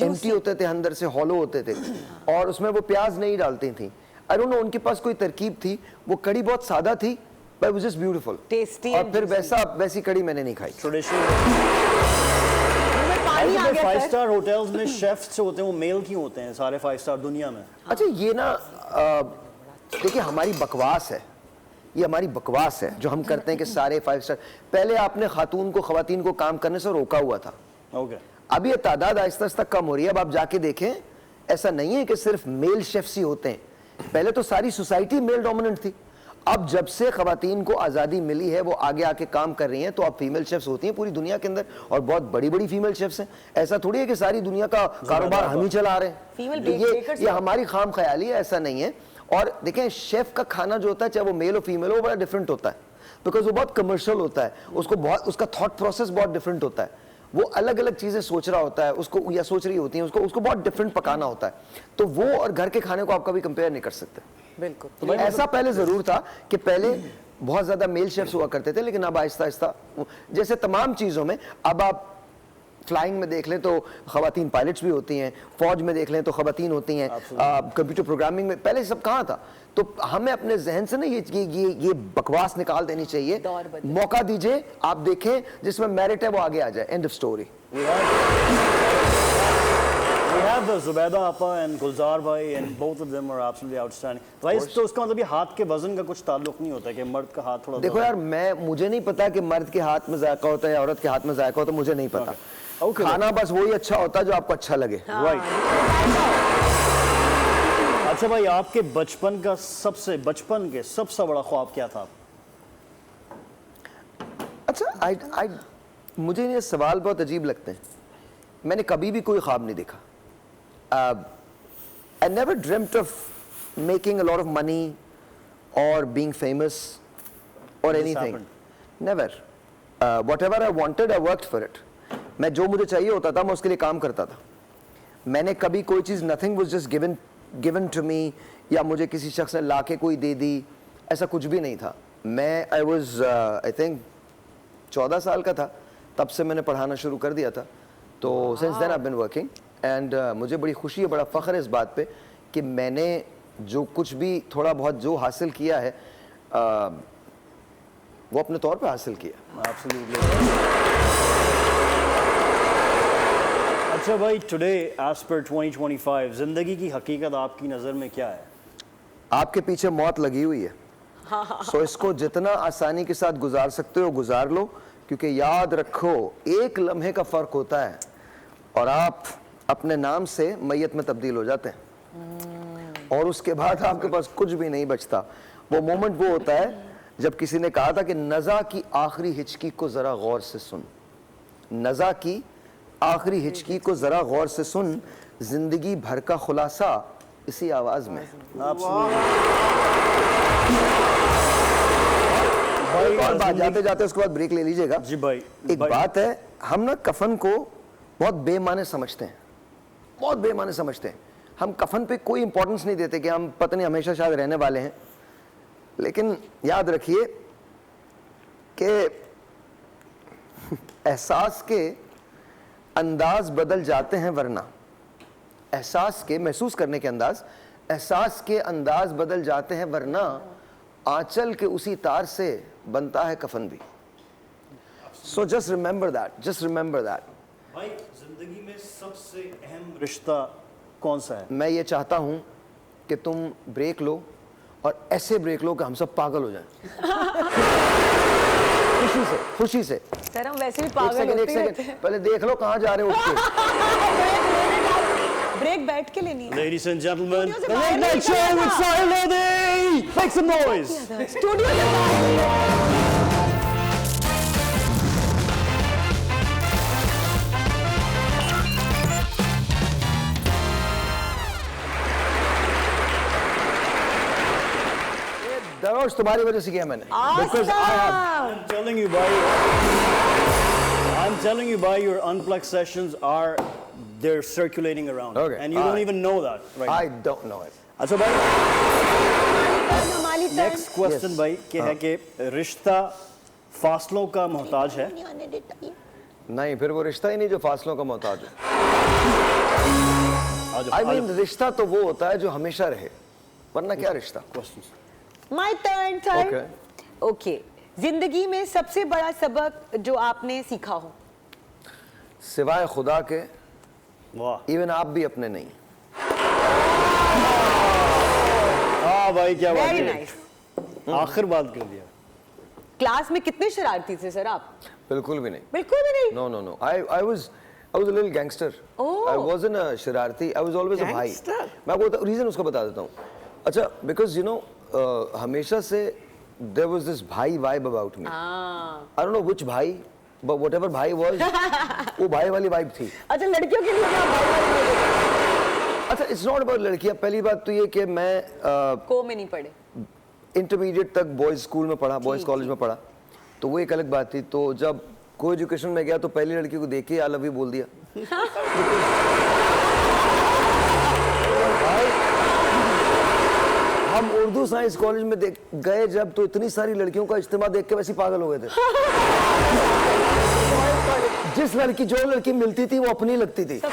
एम्प्टी होते थे, अंदर से हॉलो होते थे, और उसमें वो प्याज नहीं डालती थी। आई डोंट नो, उनके पास कोई तरकीब थी। वो कढ़ी बहुत सादा थी, but was just beautiful, tasty. और फिर वैसी कढ़ी मैंने नहीं खाई। ट्रेडिशनल 5 स्टार होटल्स में शेफ्स जो होते हैं वो मेल क्यों होते हैं सारे 5 स्टार दुनिया में? अच्छा, ये ना देखिए, हमारी बकवास है, ये हमारी बकवास है जो हम करते हैं कि सारे 5 स्टार। पहले आपने खवातीन को काम करने से रोका हुआ था। ओके, अब ये तादाद आहिस्ता आहिस्ता कम हो रही है। अब आप जाके देखें, ऐसा नहीं है कि सिर्फ मेल शेफ्स ही होते हैं। पहले तो सारी सोसाइटी मेल डोमिनेंट थी। अब जब से खवातीन को आज़ादी मिली है, वो आगे आके काम कर रही हैं, तो अब फीमेल शेफ्स होती हैं पूरी दुनिया के अंदर, और बहुत बड़ी बड़ी फीमेल शेफ्स हैं। ऐसा थोड़ी है कि सारी दुनिया का कारोबार हम ही चला रहे हैं। ये हमारी खाम ख्याली है, ऐसा नहीं है। और देखें, शेफ का खाना जो होता है, चाहे वो मेल हो फीमेल हो, बड़ा डिफरेंट होता है। बिकॉज वो बहुत कमर्शियल होता है, उसको बहुत, उसका थॉट प्रोसेस बहुत डिफरेंट होता है, वो अलग अलग चीजें सोच रहा होता है उसको, या सोच रही होती हैं उसको बहुत डिफरेंट पकाना होता है, तो वो और घर के खाने को आप कभी कंपेयर नहीं कर सकते। बिल्कुल। तो ऐसा पहले जरूर था कि पहले बहुत ज्यादा मेल शेफ्स हुआ करते थे, लेकिन अब आहिस्ता आहिस्ता, जैसे तमाम चीजों में, अब आप फ्लाइंग में देख लें तो खवातीन पायलट्स भी होती हैं, फौज में देख लें तो खवातीन होती हैं, कंप्यूटर प्रोग्रामिंग में पहले सब कहाँ था। तो हमें अपने जहन से ना ये बकवास निकाल देनी चाहिए, मौका दीजिए, आप देखें जिसमें मेरिट है वो आगे आ जाए, end of story. We have Zubaida Appa and Gulzar bhai, and both of them are absolutely outstanding. भाई तो उसका मतलब ये हाथ के वजन का कुछ ताल्लुक नहीं होता कि मर्द का हाथ थोड़ा, देखो यार, मुझे नहीं पता कि मर्द के हाथ में जायका होता है या औरत के हाथ में जायका होता है, मुझे नहीं पता। खाना बस वही अच्छा होता है जो आपको अच्छा लगे। राइट। अच्छा भाई, आपके बचपन के सबसे बड़ा ख्वाब क्या था? अच्छा, मुझे ये सवाल बहुत अजीब लगते हैं। मैंने कभी भी कोई ख्वाब नहीं देखा। I never dreamt of making a lot of money or being famous or anything. Never. Whatever I wanted, I worked for it. मैं जो मुझे चाहिए होता था मैं उसके लिए काम करता था। मैंने कभी कोई चीज़, nothing was just given to me, या मुझे किसी शख्स ने लाके कोई दे दी, ऐसा कुछ भी नहीं था। मैं I was I think 14 साल का था, तब से मैंने पढ़ाना शुरू कर दिया था। तो since then I've been working and मुझे बड़ी खुशी है, बड़ा फ़ख्र है इस बात पे कि मैंने जो कुछ भी थोड़ा बहुत जो हासिल किया है वो अपने तौर पे हासिल किया। अच्छा भाई, टुडे एज पर 2025 जिंदगी की हकीकत आपकी नज़र में क्या है? आपके पीछे मौत लगी हुई है, सो इसको जितना आसानी के साथ गुजार सकते हो गुजार लो, क्योंकि याद रखो एक लम्हे का फ़र्क होता है और आप अपने नाम से मैयत में तब्दील हो जाते हैं और उसके बाद आपके पास कुछ भी नहीं बचता। वो मोमेंट वो होता है जब किसी ने कहा था कि नज़ा की आखिरी हिचकी को ज़रा गौर से सुन, नज़ा की आखिरी हिचकी को ज़रा गौर से सुन, जिंदगी भर का खुलासा इसी आवाज़ में। और बात जाते जाते उसके बाद ब्रेक ले लीजिएगा जी भाई। एक बात है, हम ना कफन को बहुत बेमाने समझते हैं, बहुत बेमाने समझते हैं। हम कफन पे कोई इंपॉर्टेंस नहीं देते कि हम पता नहीं हमेशा शायद रहने वाले हैं, लेकिन याद रखिए कि एहसास के अंदाज बदल जाते हैं, वरना एहसास के, महसूस करने के अंदाज, एहसास के अंदाज बदल जाते हैं, वरना आंचल के उसी तार से बनता है कफन भी। So just remember that, just remember that. भाई, जिंदगी में सबसे अहम रिश्ता कौन सा है? मैं ये चाहता हूं कि तुम ब्रेक लो और ऐसे ब्रेक लो कि हम सब पागल हो जाएं। खुशी से, खुशी से। सर हम वैसे भी पागल होते रहते हैं। पहले देख लो कहां जा रहे हो उठ के। ब्रेक बैठ के लेनी है। Ladies and gentlemen, the Late Night Show with Sahil Lodi. Make some noise. Studio से बाहर। दरोश तुम्हारी वजह से किया मैंने। Because I'm telling you, bhai. I'm telling you, bhai, your unplugged sessions are, they're circulating around. Okay. And you don't even know that, right? I don't know it. अच्छा भाई, हमारी next question Yes. भाई कि है कि रिश्ता फासलों का मोहताज है? नहीं, फिर वो रिश्ता ही नहीं जो फासलों का मोहताज है। I mean, रिश्ता तो वो होता है जो हमेशा रहे, वरना क्या रिश्ता? Questions. My turn sir. Okay. Okay, जिंदगी में सबसे बड़ा सबक जो आपने सीखा हो? सिवाय खुदा के वाह, इवन आप भी अपने नहीं। हाँ भाई, क्या बात वेरी है, नाइस। आखिर बात कर दिया। क्लास में कितने शरारती थे सर आप? बिल्कुल भी नहीं। बिल्कुल भी नहीं। No, no, no. I was a little gangster. Oh. I wasn't a शरारती. I was always a भाई। मैं आपको रीजन उसका बता देता हूँ। अच्छा, because you know हमेशा से there was this भाई vibe about me. I don't know which भाई, but whatever भाई was, वो भाई वाली vibe थी। अच्छा, लड़कियों के लिए क्या भाई वाली? अच्छा, it's not about लड़कियाँ। पहली बात तो ये कि मैं को में नहीं पढ़े। इंटरमीडिएट तक बॉयज स्कूल में पढ़ा, बॉयज कॉलेज में पढ़ा, तो वो एक अलग बात थी। तो जब को एजुकेशन में गया तो पहली लड़की को देख के आई लव यू बोल दिया। हम उर्दू साइंस कॉलेज में देख गए जब, तो इतनी सारी लड़कियों का इज्तिमा देख के वैसे ही पागल हो गए थे। जिस लड़की जो लड़की मिलती थी वो अपनी लगती थी। तो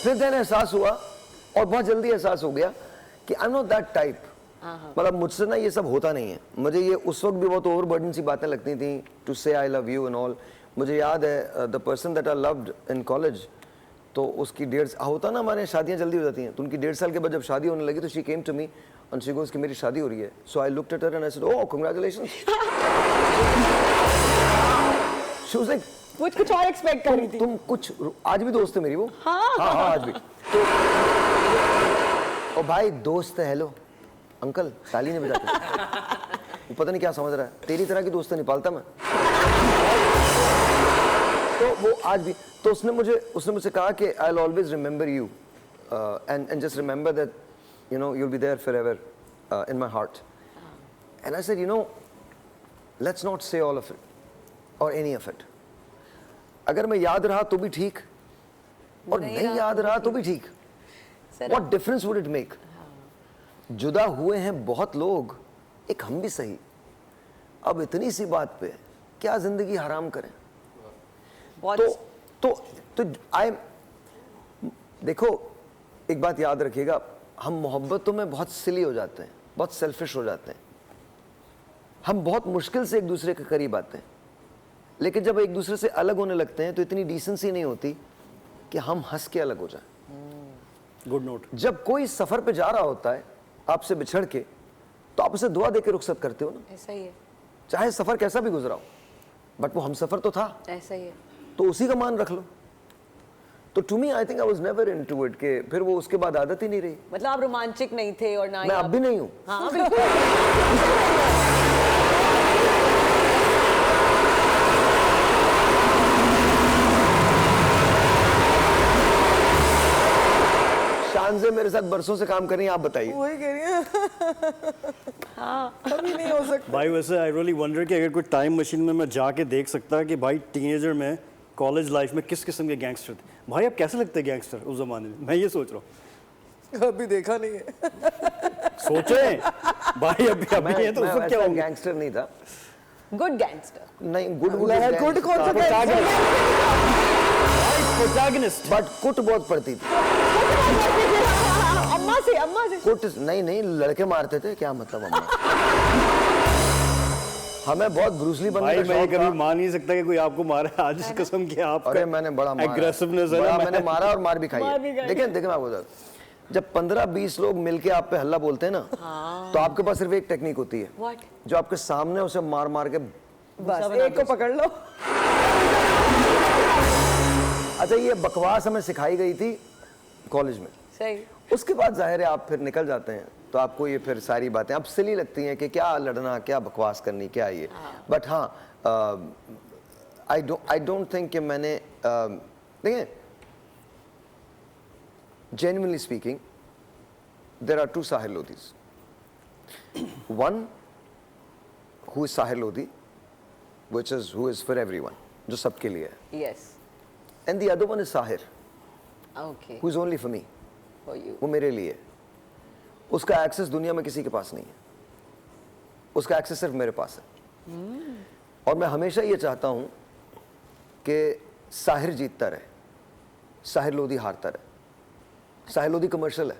फिर देन एहसास हुआ और बहुत जल्दी एहसास हो गया कि I am not that type. मतलब मुझसे ना ये सब होता नहीं है। मुझे ये उस वक्त भी बहुत ओवरबर्डन सी बातें लगती थी, टू से आई लव यू एंड ऑल। मुझे याद है the person that I loved in college, तो उसकी होता ना हमारे शादियां जल्दी हो जाती हैं, तो उनकी 1.5 साल के बाद जब शादी होने लगी तो she came to me and she goes कि मेरी शादी हो रही है। So I looked at her and I said oh congratulations. She was like कुछ और एक्सपेक्ट कर रही थी। तुम कुछ, आज भी दोस्त है मेरी वो। हाँ आज भी। तो ओ भाई दोस्त है, हेलो अंकल ताली नहीं बजाते। वो पता नहीं क्या समझ रहा है, तेरी तरह की दोस्त नहीं पालता मैं। तो वो आज भी, तो उसने मुझसे कहा कि I will always remember you and just remember that you know you will be there forever in my heart. And I said you know let's not say all of it or any of it. अगर मैं याद रहा तो भी ठीक, और नहीं याद रहा तो भी ठीक। What difference would it make? जुदा हुए हैं बहुत लोग, एक हम भी सही। अब इतनी सी बात पे क्या जिंदगी हराम करें? तो आई देखो, एक बात याद रखिएगा, हम मोहब्बतों में बहुत सिली हो जाते हैं, बहुत सेल्फिश हो जाते हैं। हम बहुत मुश्किल से एक दूसरे के करीब आते हैं, लेकिन जब एक दूसरे से अलग होने लगते हैं तो इतनी डिसेंसी नहीं होती कि हम हंस के अलग हो जाएं। Good note. जब कोई सफर पे जा रहा होता है आपसे बिछड़ के, तो आप उसे दुआ देके रुखसत करते हो ना। ऐसा ही है। चाहे सफर कैसा भी गुजरा हो, बट वो हम सफर तो था। ऐसा ही है। तो उसी का मान रख लो। तो to me I think I was never into it के फिर वो उसके बाद आदत ही नहीं रही। मतलब आप रोमांचिक नहीं थे और ना मैं अब भी नहीं हूँ। हाँ बिल्कुल। शान से मेरे साथ बरसों से काम कर रही हैं, आप बताइए। वही कह रही है। हाँ कभी नहीं हो सकता भाई। वैसे आई रियली वंडर कि अगर कोई टाइम मशीन में मैं जाके देख सकता कि भाई टीनेजर में, कॉलेज लाइफ में किस किस्म के गैंगस्टर थे। भाई आप कैसे लगते गैंगस्टर उस जमाने में? मैं ये सोच रहा हूँ। अभी देखा नहीं है। सोचे भाई अभी है तो उस वक्त क्या होगा? गैंगस्टर नहीं था। गुड गैंगस्टर नहीं, गुड गुड कौन सा प्रोटैगनिस्ट। बट कुट बहुत पड़ती थी। अम्मा से कुट नहीं लड़के मारते थे, क्या मतलब अम्मा? हमें बहुत ब्रूसली बनने भाई का मैं शौक कभी था। मान नहीं सकता कि कोई आपको मारे। आज इस कसम की आप अरे मैंने बड़ा मारा, एग्रेसिवनेस है बड़ा ना। मैंने मारा और मार भी खाई मार भी है। खाई। देखिए मैं आपको बता, जब 15-20 लोग मिलके आप पे हल्ला बोलते हैं ना, तो आपके पास सिर्फ एक टेक्निक होती है। What? जो आपके सामने उसे मार मार के बस एक को पकड़ लो। अच्छा ये बकवास हमें सिखाई गई थी कॉलेज में। सही। उसके बाद जाहिर है आप फिर निकल जाते हैं, तो आपको ये फिर सारी बातें अब सिली लगती हैं कि क्या लड़ना, क्या बकवास करनी, क्या ये। बट हाँ, आई डोंट थिंक कि मैंने देखिए, genuinely speaking, there are two Sahir Lodhis. One who is Sahir Lodhi, who is for everyone, जो सबके लिए है. Yes. And the other one is Sahir, Okay. who is only for me. For you. वो मेरे लिए है. उसका access दुनिया में किसी के पास नहीं है. उसका एक्सेस सिर्फ मेरे पास है. और मैं हमेशा ये चाहता हूँ कि साहिर जीतता रहे, साहिर लोधी हारता रहे. साहिर लोधी कमर्शियल है.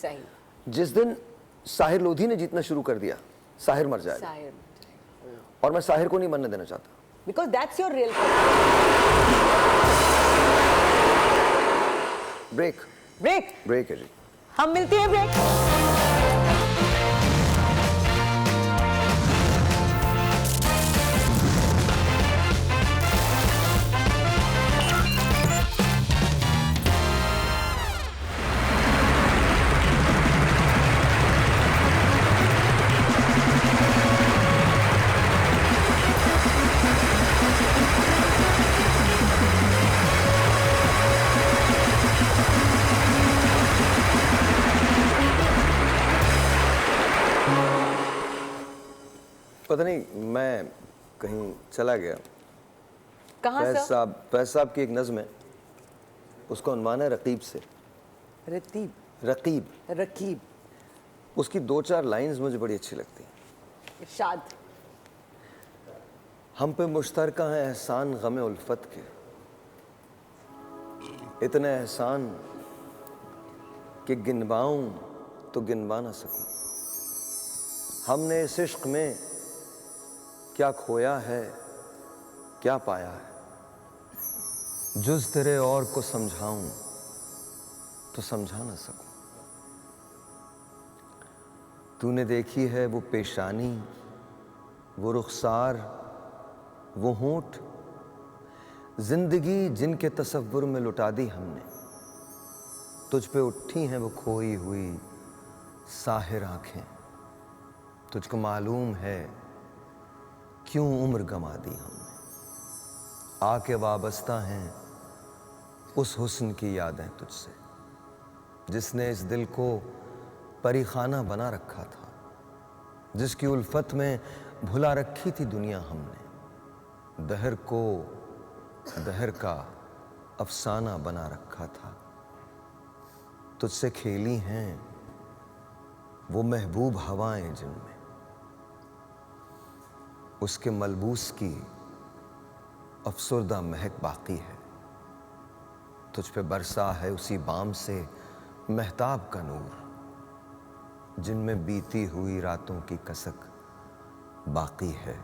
सही. जिस दिन साहिर लोधी ने जीतना शुरू कर दिया, साहिर मर जाएगा. Sahir. और मैं साहिर को नहीं मरने देना चाहता. Because that's your real. Break break. है जी. हम मिलते हैं ब्रेक. पता नहीं मैं कहीं चला गया। कहाँ सर? फैज साहब की एक नज़्म है, उसका उन्वान है रकीब से। रतीब, रकीब, रकीब, उसकी 2-4 लाइंस मुझे बड़ी अच्छी लगती हैं। इरशाद। हम पे मुश्तरका है एहसान गमे उल्फत के, इतने एहसान कि गिनवाऊं तो गिनवा ना सकूं। हमने इस इश्क में क्या खोया है, क्या पाया है, जुज तेरे और को समझाऊं तो समझा ना सकूं। तूने देखी है वो पेशानी, वो रुखसार, वो होंठ, जिंदगी जिनके तसव्वुर में लुटा दी हमने। तुझ पे उठी हैं वो खोई हुई साहिर आंखें, तुझको मालूम है क्यों उम्र गंवा दी हमने। आके वाबस्ता हैं उस हुस्न की यादें तुझसे, जिसने इस दिल को परीखाना बना रखा था, जिसकी उल्फत में भुला रखी थी दुनिया हमने। दहर को दहर का अफसाना बना रखा था। तुझसे खेली हैं वो महबूब हवाएं जिनमें उसके मलबूस की अफसुर्दा महक बाकी है। तुझ पे बरसा है उसी बाम से महताब का नूर, जिनमें बीती हुई रातों की कसक बाकी है।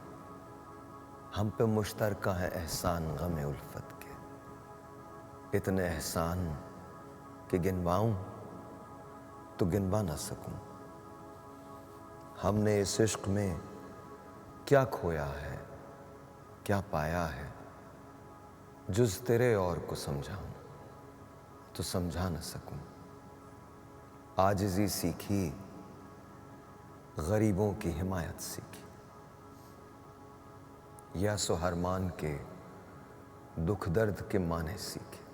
हम पे मुश्तरका है एहसान गमे उल्फत के, इतने एहसान कि गिनवाऊं तो गिनवा ना सकूं। हमने इस इश्क में क्या खोया है, क्या पाया है, जुज तेरे और को समझाऊं तो समझा ना सकूं। आजिज़ी सीखी, गरीबों की हिमायत सीखी, या सो हरमान के दुख दर्द के माने सीखे।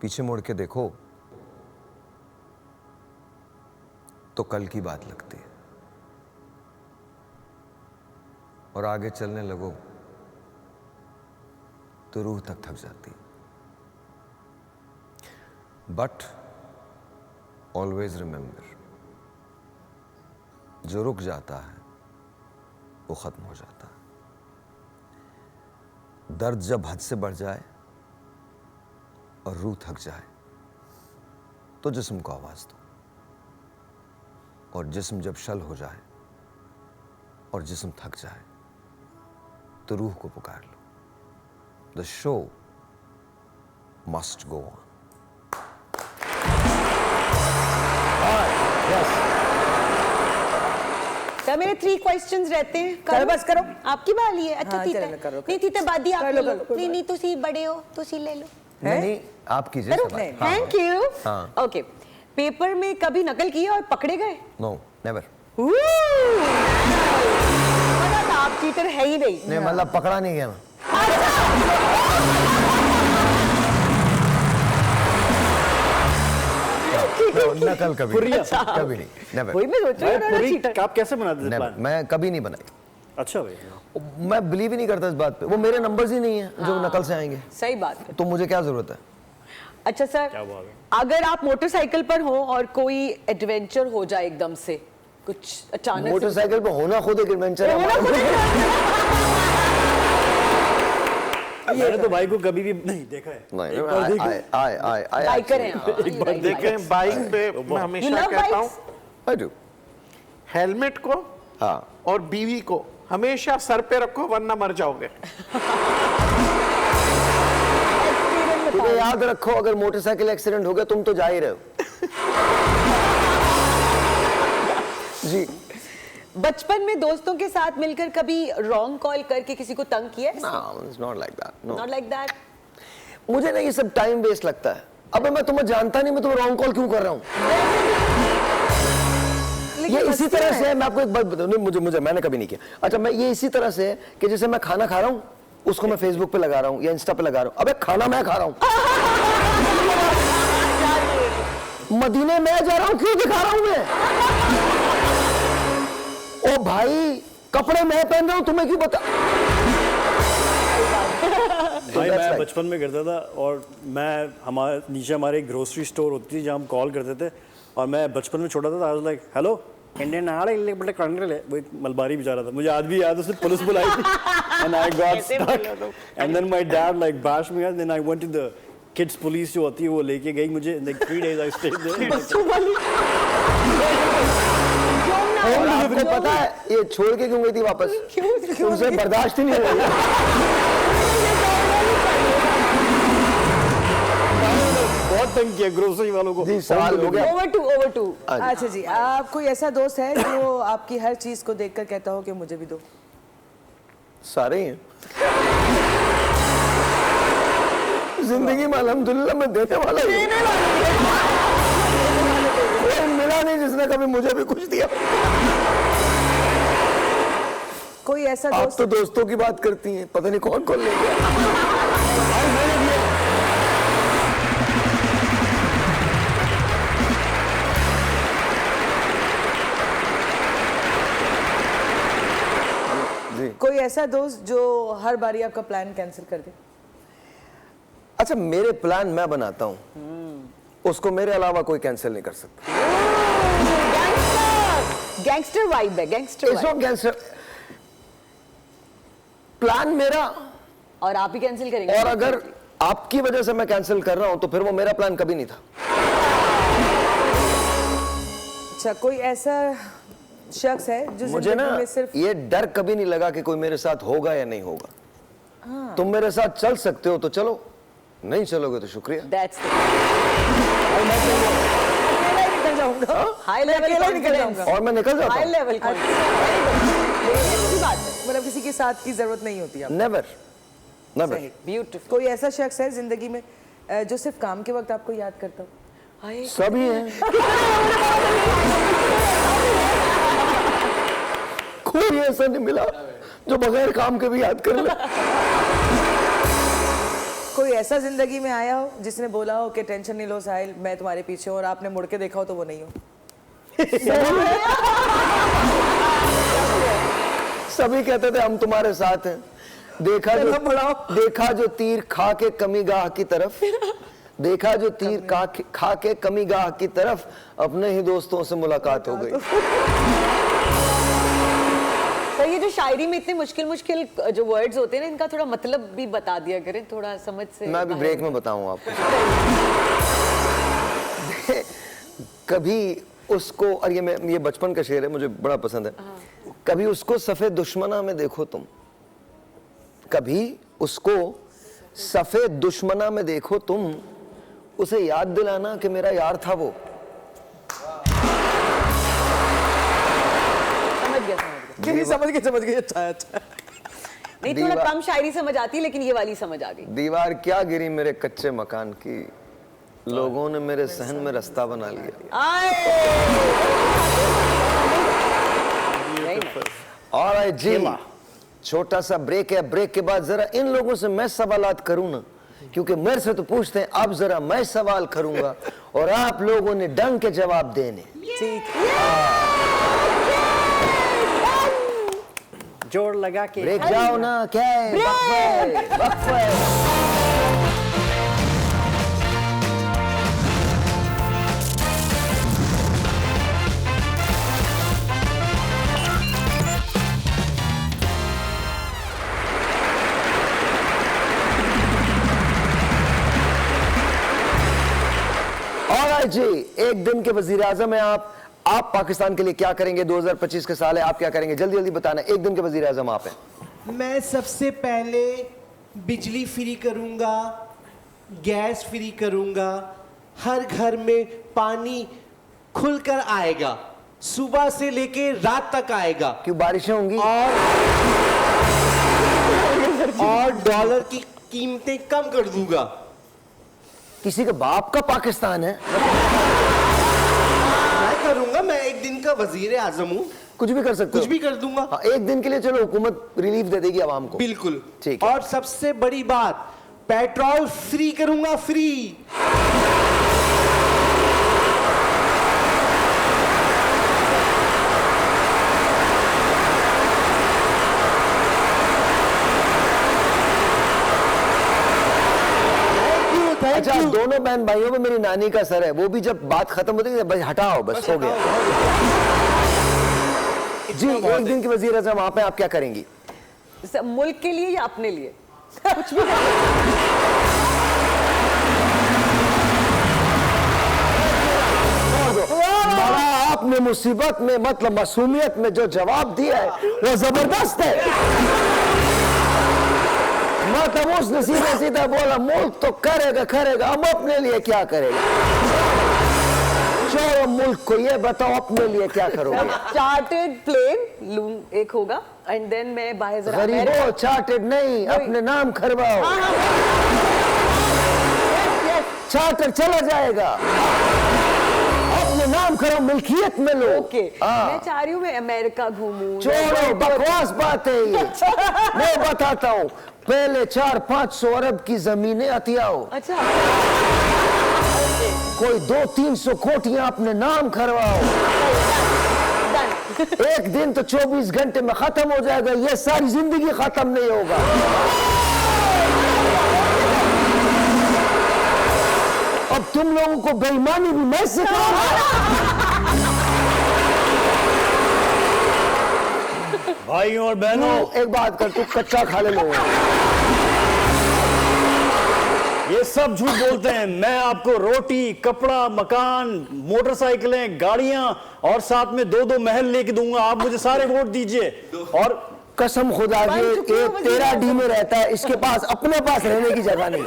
पीछे मुड़ के देखो तो कल की बात लगती है, और आगे चलने लगो तो रूह तक थक जाती है। बट ऑलवेज रिमेंबर, जो रुक जाता है वो खत्म हो जाता है। दर्द जब हद से बढ़ जाए और रूह थक जाए तो जिस्म को आवाज दो, और जिस्म जब शल हो जाए और जिस्म थक जाए तो रूह को पुकार लो। The show must go on. Sir मेरे 3 क्वेश्चंस रहते हैं। चलो बस करो। आपकी बारी है। अच्छा हाँ, ठीक चलो, है। करो। नहीं थी तो बादी आप कर ले लो, लो। कर लो, नहीं नहीं तुसी बड़े हो, तुसी ले लो। नहीं आप कीजिए सवाल। Thank you. हाँ। ओके, पेपर में कभी नकल की और पकड़े गए? No never. पता था आप चीटर है ही नहीं। नहीं मतलब पकड़ा नहीं गया मैं। नकल कभी नहीं, कभी नहीं, नेवर। वही मैं सोच रही हूँ ना चीटर। आप कैसे बनाते थे नेवर, प्लान? मैं कभी नहीं बनाई। अच्छा भाई, मैं बिलीव ही नहीं करता इस बात पे। वो मेरे नंबर्स ही नहीं है जो नकल से आएंगे, सही बात है। तो मुझे क्या जरूरत है। अच्छा सर, क्या बात है। अगर आप मोटरसाइकिल पर हो और कोई एडवेंचर हो जाए एकदम से, कुछ अचानक से मोटरसाइकिल पे होना खुद एक एडवेंचर है। मैंने तो भाई को कभी भी नहीं देखा है। नहीं, एक बार देखो। बाइकर हैं आप। एक बार देखें, बाइक पे मैं हमेशा कहता हूँ I do। हेलमेट को हाँ, और बीवी को हमेशा सर पे रखो वरना मर जाओगे। तुम्हें याद रखो, अगर मोटरसाइकिल एक्सीडेंट हो गया तुम तो जा ही रहे हो। जी। बचपन में दोस्तों के साथ मिलकर कभी रॉन्ग कॉल करके किसी को तंग किया है? No, it's not like that. No. Not like that. मुझे नहीं, ये सब टाइम वेस्ट लगता है। अबे मैं तुम्हें जानता नहीं, मैं तुम्हें रॉन्ग कॉल क्यों कर रहा हूँ? ये इसी तरह से है, मैं आपको एक बात बताऊं, नहीं मुझे मैंने कभी नहीं किया। अच्छा, मैं ये इसी तरह से है कि जैसे मैं खाना खा रहा हूँ, उसको मैं फेसबुक पे लगा रहा हूँ या इंस्टा पे लगा रहा हूँ। अबे खाना मैं खा रहा हूँ। मदीने में जा रहा हूं, क्यों दिखा रहा हूं मैं? ओ भाई, कपड़े मैं पहन रहा हूं, तुम्हें क्यों बता? भाई मैं बचपन में करता था, और मैं हमारे एक ग्रोसरी स्टोर होती थी जहाँ हम कॉल करते थे, और मैं बचपन में छोटा था, I was like hello Indian आड़े बड़े कंट्री ले, वो एक मलबारी बेचारा था, मुझे आज भी याद है, उसने पुलिस बुलाई थी and I got stuck and then my dad like bash me, then I went to the kids police जो होती है वो लेके गई मुझे, like 3 days I stayed there. और आपको पता है ये छोड़ के क्यों गई थी वापस? तुमसे बर्दाश्त ही नहीं हो रही। बहुत तंग किया ग्रोसरी वालों को। जी, सवाल हो गया। Over to. अच्छा जी, आप कोई ऐसा दोस्त है जो आपकी हर चीज को देखकर कहता हो कि मुझे भी दो? सारे ही हैं जिंदगी में, अल्हम्दुलिल्लाह मैं देने वाला हूं। कोई मिला नहीं जिसने कभी मुझे भी कुछ दिया। कोई ऐसा आप दोस्त? तो दोस्तों की बात करती हैं, पता नहीं कौन कौन ले गया। कोई ऐसा दोस्त जो हर बारी आपका प्लान कैंसिल कर दे? अच्छा, मेरे प्लान मैं बनाता हूँ, उसको मेरे अलावा कोई कैंसिल नहीं कर सकता। गैंगस्टर वाइब है, gangster it's not gangster. Plan मेरा, और आप ही कैंसिल करेंगे। और अगर आपकी वजह से मैं कैंसिल कर रहा हूं तो फिर वो मेरा प्लान कभी नहीं था। अच्छा, कोई ऐसा शख्स है जो मुझे ना जिंदगी में सिर्फ ये डर कभी नहीं लगा कि कोई मेरे साथ होगा या नहीं होगा। तुम मेरे साथ चल सकते हो तो चलो, नहीं चलोगे तो शुक्रिया। That's the अकेला ही निकल जाऊंगा। high level अकेला ही निकल confidence। जाऊंगा। और मैं निकल जाता high हूं। level confidence। अच्छी बात है। मतलब किसी के साथ की जरूरत नहीं होती आपको। Never never. Beautiful। कोई ऐसा शख्स है जिंदगी में जो सिर्फ काम के वक्त आपको याद करता हो? सभी हैं। कोई ऐसा नहीं मिला जो बगैर काम के भी याद कर ले। कोई ऐसा जिंदगी में आया हो जिसने बोला हो कि टेंशन नहीं लो साहिल, मैं तुम्हारे पीछे हूं, और आपने मुड़ के देखा हो तो वो नहीं हो? सभी कहते थे हम तुम्हारे साथ हैं। देखा जो तीर खा के कमी गाह की तरफ, देखा जो तीर खा के कमी गाह की तरफ, अपने ही दोस्तों से मुलाकात हो गई। तो ये जो शायरी में इतने मुश्किल जो वर्ड्स होते हैं ना, इनका थोड़ा मतलब भी बता दिया करें, थोड़ा समझ से। मैं अभी ब्रेक में बताऊं आपको। कभी उसको, और ये बचपन का शेर है, मुझे बड़ा पसंद है। कभी उसको सफेद दुश्मना में देखो तुम, कभी उसको सफेद दुश्मना में देखो तुम, उसे याद दिलाना कि मेरा यार था वो। समझ गए। अच्छा। नहीं, थोड़ा कम शायरी समझ आती है, लेकिन ये वाली समझ आ गई। दीवार क्या गिरी मेरे कच्चे मकान की, लोगों ने मेरे सहन में रास्ता बना लिया। और आई जी, छोटा सा ब्रेक है, ब्रेक के बाद जरा इन लोगों से मैं सवालात करूं ना, क्योंकि मेरे से तो पूछते हैं, अब जरा मैं सवाल करूंगा और आप लोगों ने डंग के जवाब देने। जोर लगा के ब्रेक जाओ ना, क्या है? वक्फ है। जी, एक दिन के वजीर आजम है आप पाकिस्तान के लिए क्या करेंगे? 2025 के साल है, आप क्या करेंगे? जल्दी जल्दी बताना। एक दिन के वजीर आजम आप हैं। मैं सबसे पहले बिजली फ्री करूंगा, गैस फ्री करूंगा, हर घर में पानी खुलकर आएगा, सुबह से लेके रात तक आएगा। क्यों, बारिशें होंगी? और डॉलर की कीमतें कम कर दूंगा। किसी के बाप का पाकिस्तान है? मैं करूंगा, मैं एक दिन का वजीर आजम हूँ, कुछ भी कर सकते हो। कुछ भी कर दूंगा। हाँ, एक दिन के लिए चलो हुकूमत रिलीफ दे देगी आवाम को। बिल्कुल ठीक है। और सबसे बड़ी बात, पेट्रोल फ्री करूंगा, फ्री। अच्छा दोनों बहन भाइयों में मेरी नानी का सर है, वो भी जब बात खत्म होती है बस हटाओ, बस हो गया। जी एक दिन की वजीर आज़म वहां पे आप क्या करेंगी? मुल्क के लिए या अपने लिए? कुछ भी बड़ा आपने मुसीबत में मतलब मासूमियत में जो जवाब दिया है वो जबरदस्त है। मतलब उसने सीधा सीधा बोला मुल्क तो करेगा, हम अपने लिए क्या करेगा? छोड़ो मुल्क को, ये बताओ अपने लिए क्या करोगे? चार्टेड प्लेन लूं एक होगा एंड देन मैं बाहर जरा गरीबों चार्टेड नहीं, अपने नाम खरवाओ। चार्टर चला जाएगा, अपने नाम करो, मिल्कियत में लो। ओके मैं चाह रही हूँ मैं अमेरिका घूमूं। छोड़ो बकवास बात है ये। मैं बताता हूँ, पहले 400-500 अरब की जमीनें अतियाओ, अच्छा कोई 200-300 कोटियां अपने नाम करवाओ। एक दिन तो 24 घंटे में खत्म हो जाएगा, ये सारी जिंदगी खत्म नहीं होगा। अब तुम लोगों को बेईमानी भी मैं सिखाऊंगा। भाइयों और बहनों, एक बात कर, तू कच्चा खा ले लोगों। ये सब झूठ बोलते हैं। मैं आपको रोटी, कपड़ा, मकान, मोटरसाइकिलें, गाड़ियां और साथ में 2-2 महल लेके दूंगा। आप मुझे सारे वोट दीजिए। और कसम खुदा की, एक 13D में रहता है, इसके पास अपने पास रहने की जगह नहीं।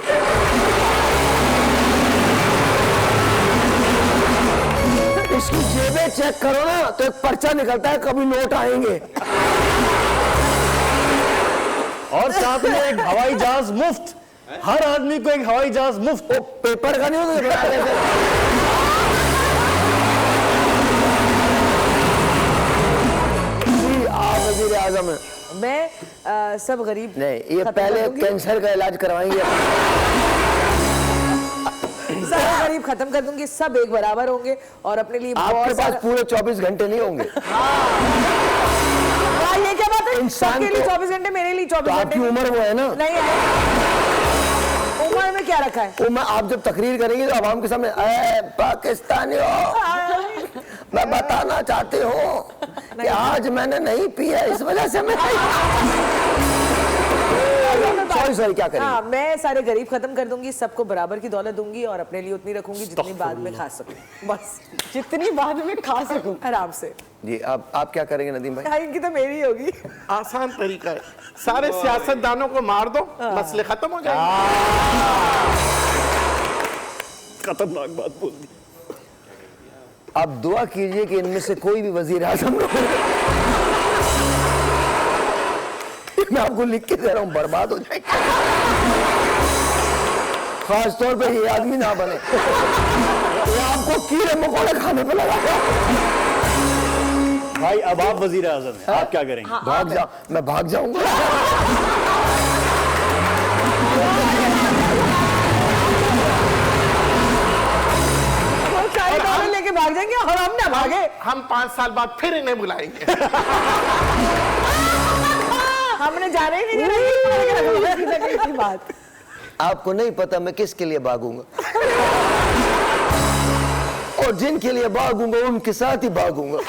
इसकी जेबें चेक करो ना तो एक पर्चा निकलता है, कभी नोट आएंगे। और साथ में एक हवाई जहाज मुफ्त, हर आदमी को एक हवाई जहाज मुफ्त। पेपर का नहीं होता? जी आप वजीर आजम है। मैं सब गरीब नहीं, ये पहले कैंसर का इलाज करवाएंगे। सारे गरीब खत्म कर दूंगी, सब एक बराबर होंगे और अपने लिए आपके पास पूरे 24 घंटे नहीं होंगे। ये क्या बात है? इंसान के लिए को- 24 घंटे, मेरे लिए 24 तो घंटे। आपकी उम्र वो है ना? नहीं है। उम्र में क्या रखा है? उम्र आप जब तकरीर करेंगे तो आवाम के सामने, ऐ पाकिस्तानियों, मैं बताना चाहती हूँ कि आज मैंने नहीं पिया, इस वजह से मैं सॉरी क्या करेंगे? हाँ, मैं सारे गरीब खत्म कर दूंगी, सबको बराबर की दौलत दूंगी और अपने लिए उतनी रखूंगी जितनी बाद में खा सकूं। बस जितनी बाद में खा सकूं आराम से। जी आप क्या करेंगे नदीम भाई? हाँ, इनकी तो मेरी होगी। आसान तरीका है, सारे सियासतदानों को मार दो, मसले खत्म हो जाएंगे। खतरनाक बात बोल दी। आप दुआ कीजिए कि इनमें से कोई भी वजीर आजम न हो। मैं आपको लिख के दे रहा हूं, बर्बाद हो जाएगा। खास तौर पे ये आदमी ना बने, ये आपको कीड़े मकोड़े खाने पे लगाएगा। भाई अब आप वजीर आजम हैं, आप क्या करेंगे? भाग जाओ, मैं भाग जाऊंगा। लेके भाग जाएंगे और हम ना भागे। हम 5 साल बाद फिर इन्हें बुलाएंगे। हमने जाने ही नहीं देना ये बात। आपको नहीं पता मैं किसके लिए भागूंगा, और जिनके लिए भागूंगा उनके साथ ही भागूंगा।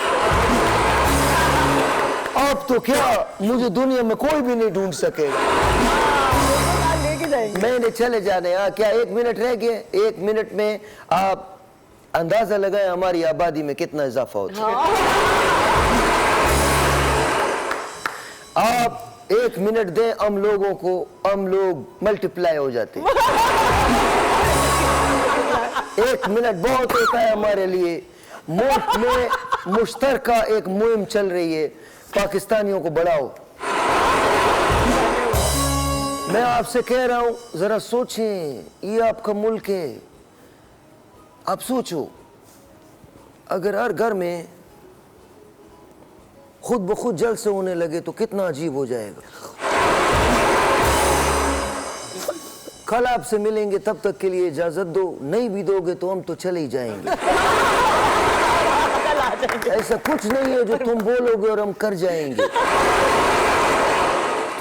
अब तो क्या मुझे दुनिया में कोई भी नहीं ढूंढ सकेगा। लेके जाएंगे। मैंने चले जाने, क्या 1 मिनट रह गए? 1 मिनट में आप अंदाजा लगाएं हमारी आबादी में कितना इजाफा होता है। आप 1 मिनट दें हम लोगों को, हम लोग मल्टीप्लाई हो जाते हैं। 1 मिनट बहुत होता है हमारे लिए। मुल्क में मुश्तरका एक मुहिम चल रही है, पाकिस्तानियों को बढ़ाओ। मैं आपसे कह रहा हूं, जरा सोचें, ये आपका मुल्क है। आप सोचो, अगर हर घर में खुद ब खुद जलसे होने लगे तो कितना अजीब हो जाएगा। कल आपसे मिलेंगे, तब तक के लिए इजाजत दो, नहीं भी दोगे तो हम तो चले ही जाएंगे। ऐसा कुछ नहीं है जो तुम बोलोगे और हम कर जाएंगे।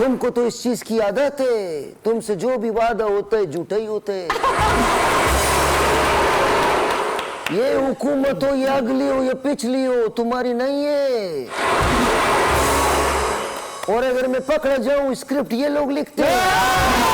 तुमको तो इस चीज की आदत है, तुमसे जो भी वादा होता है झूठा ही होता है। ये हुकूमत हो, ये अगली हो, ये पिछली हो, तुम्हारी नहीं है। और अगर मैं पकड़ा जाऊं, स्क्रिप्ट ये लोग लिखते हैं।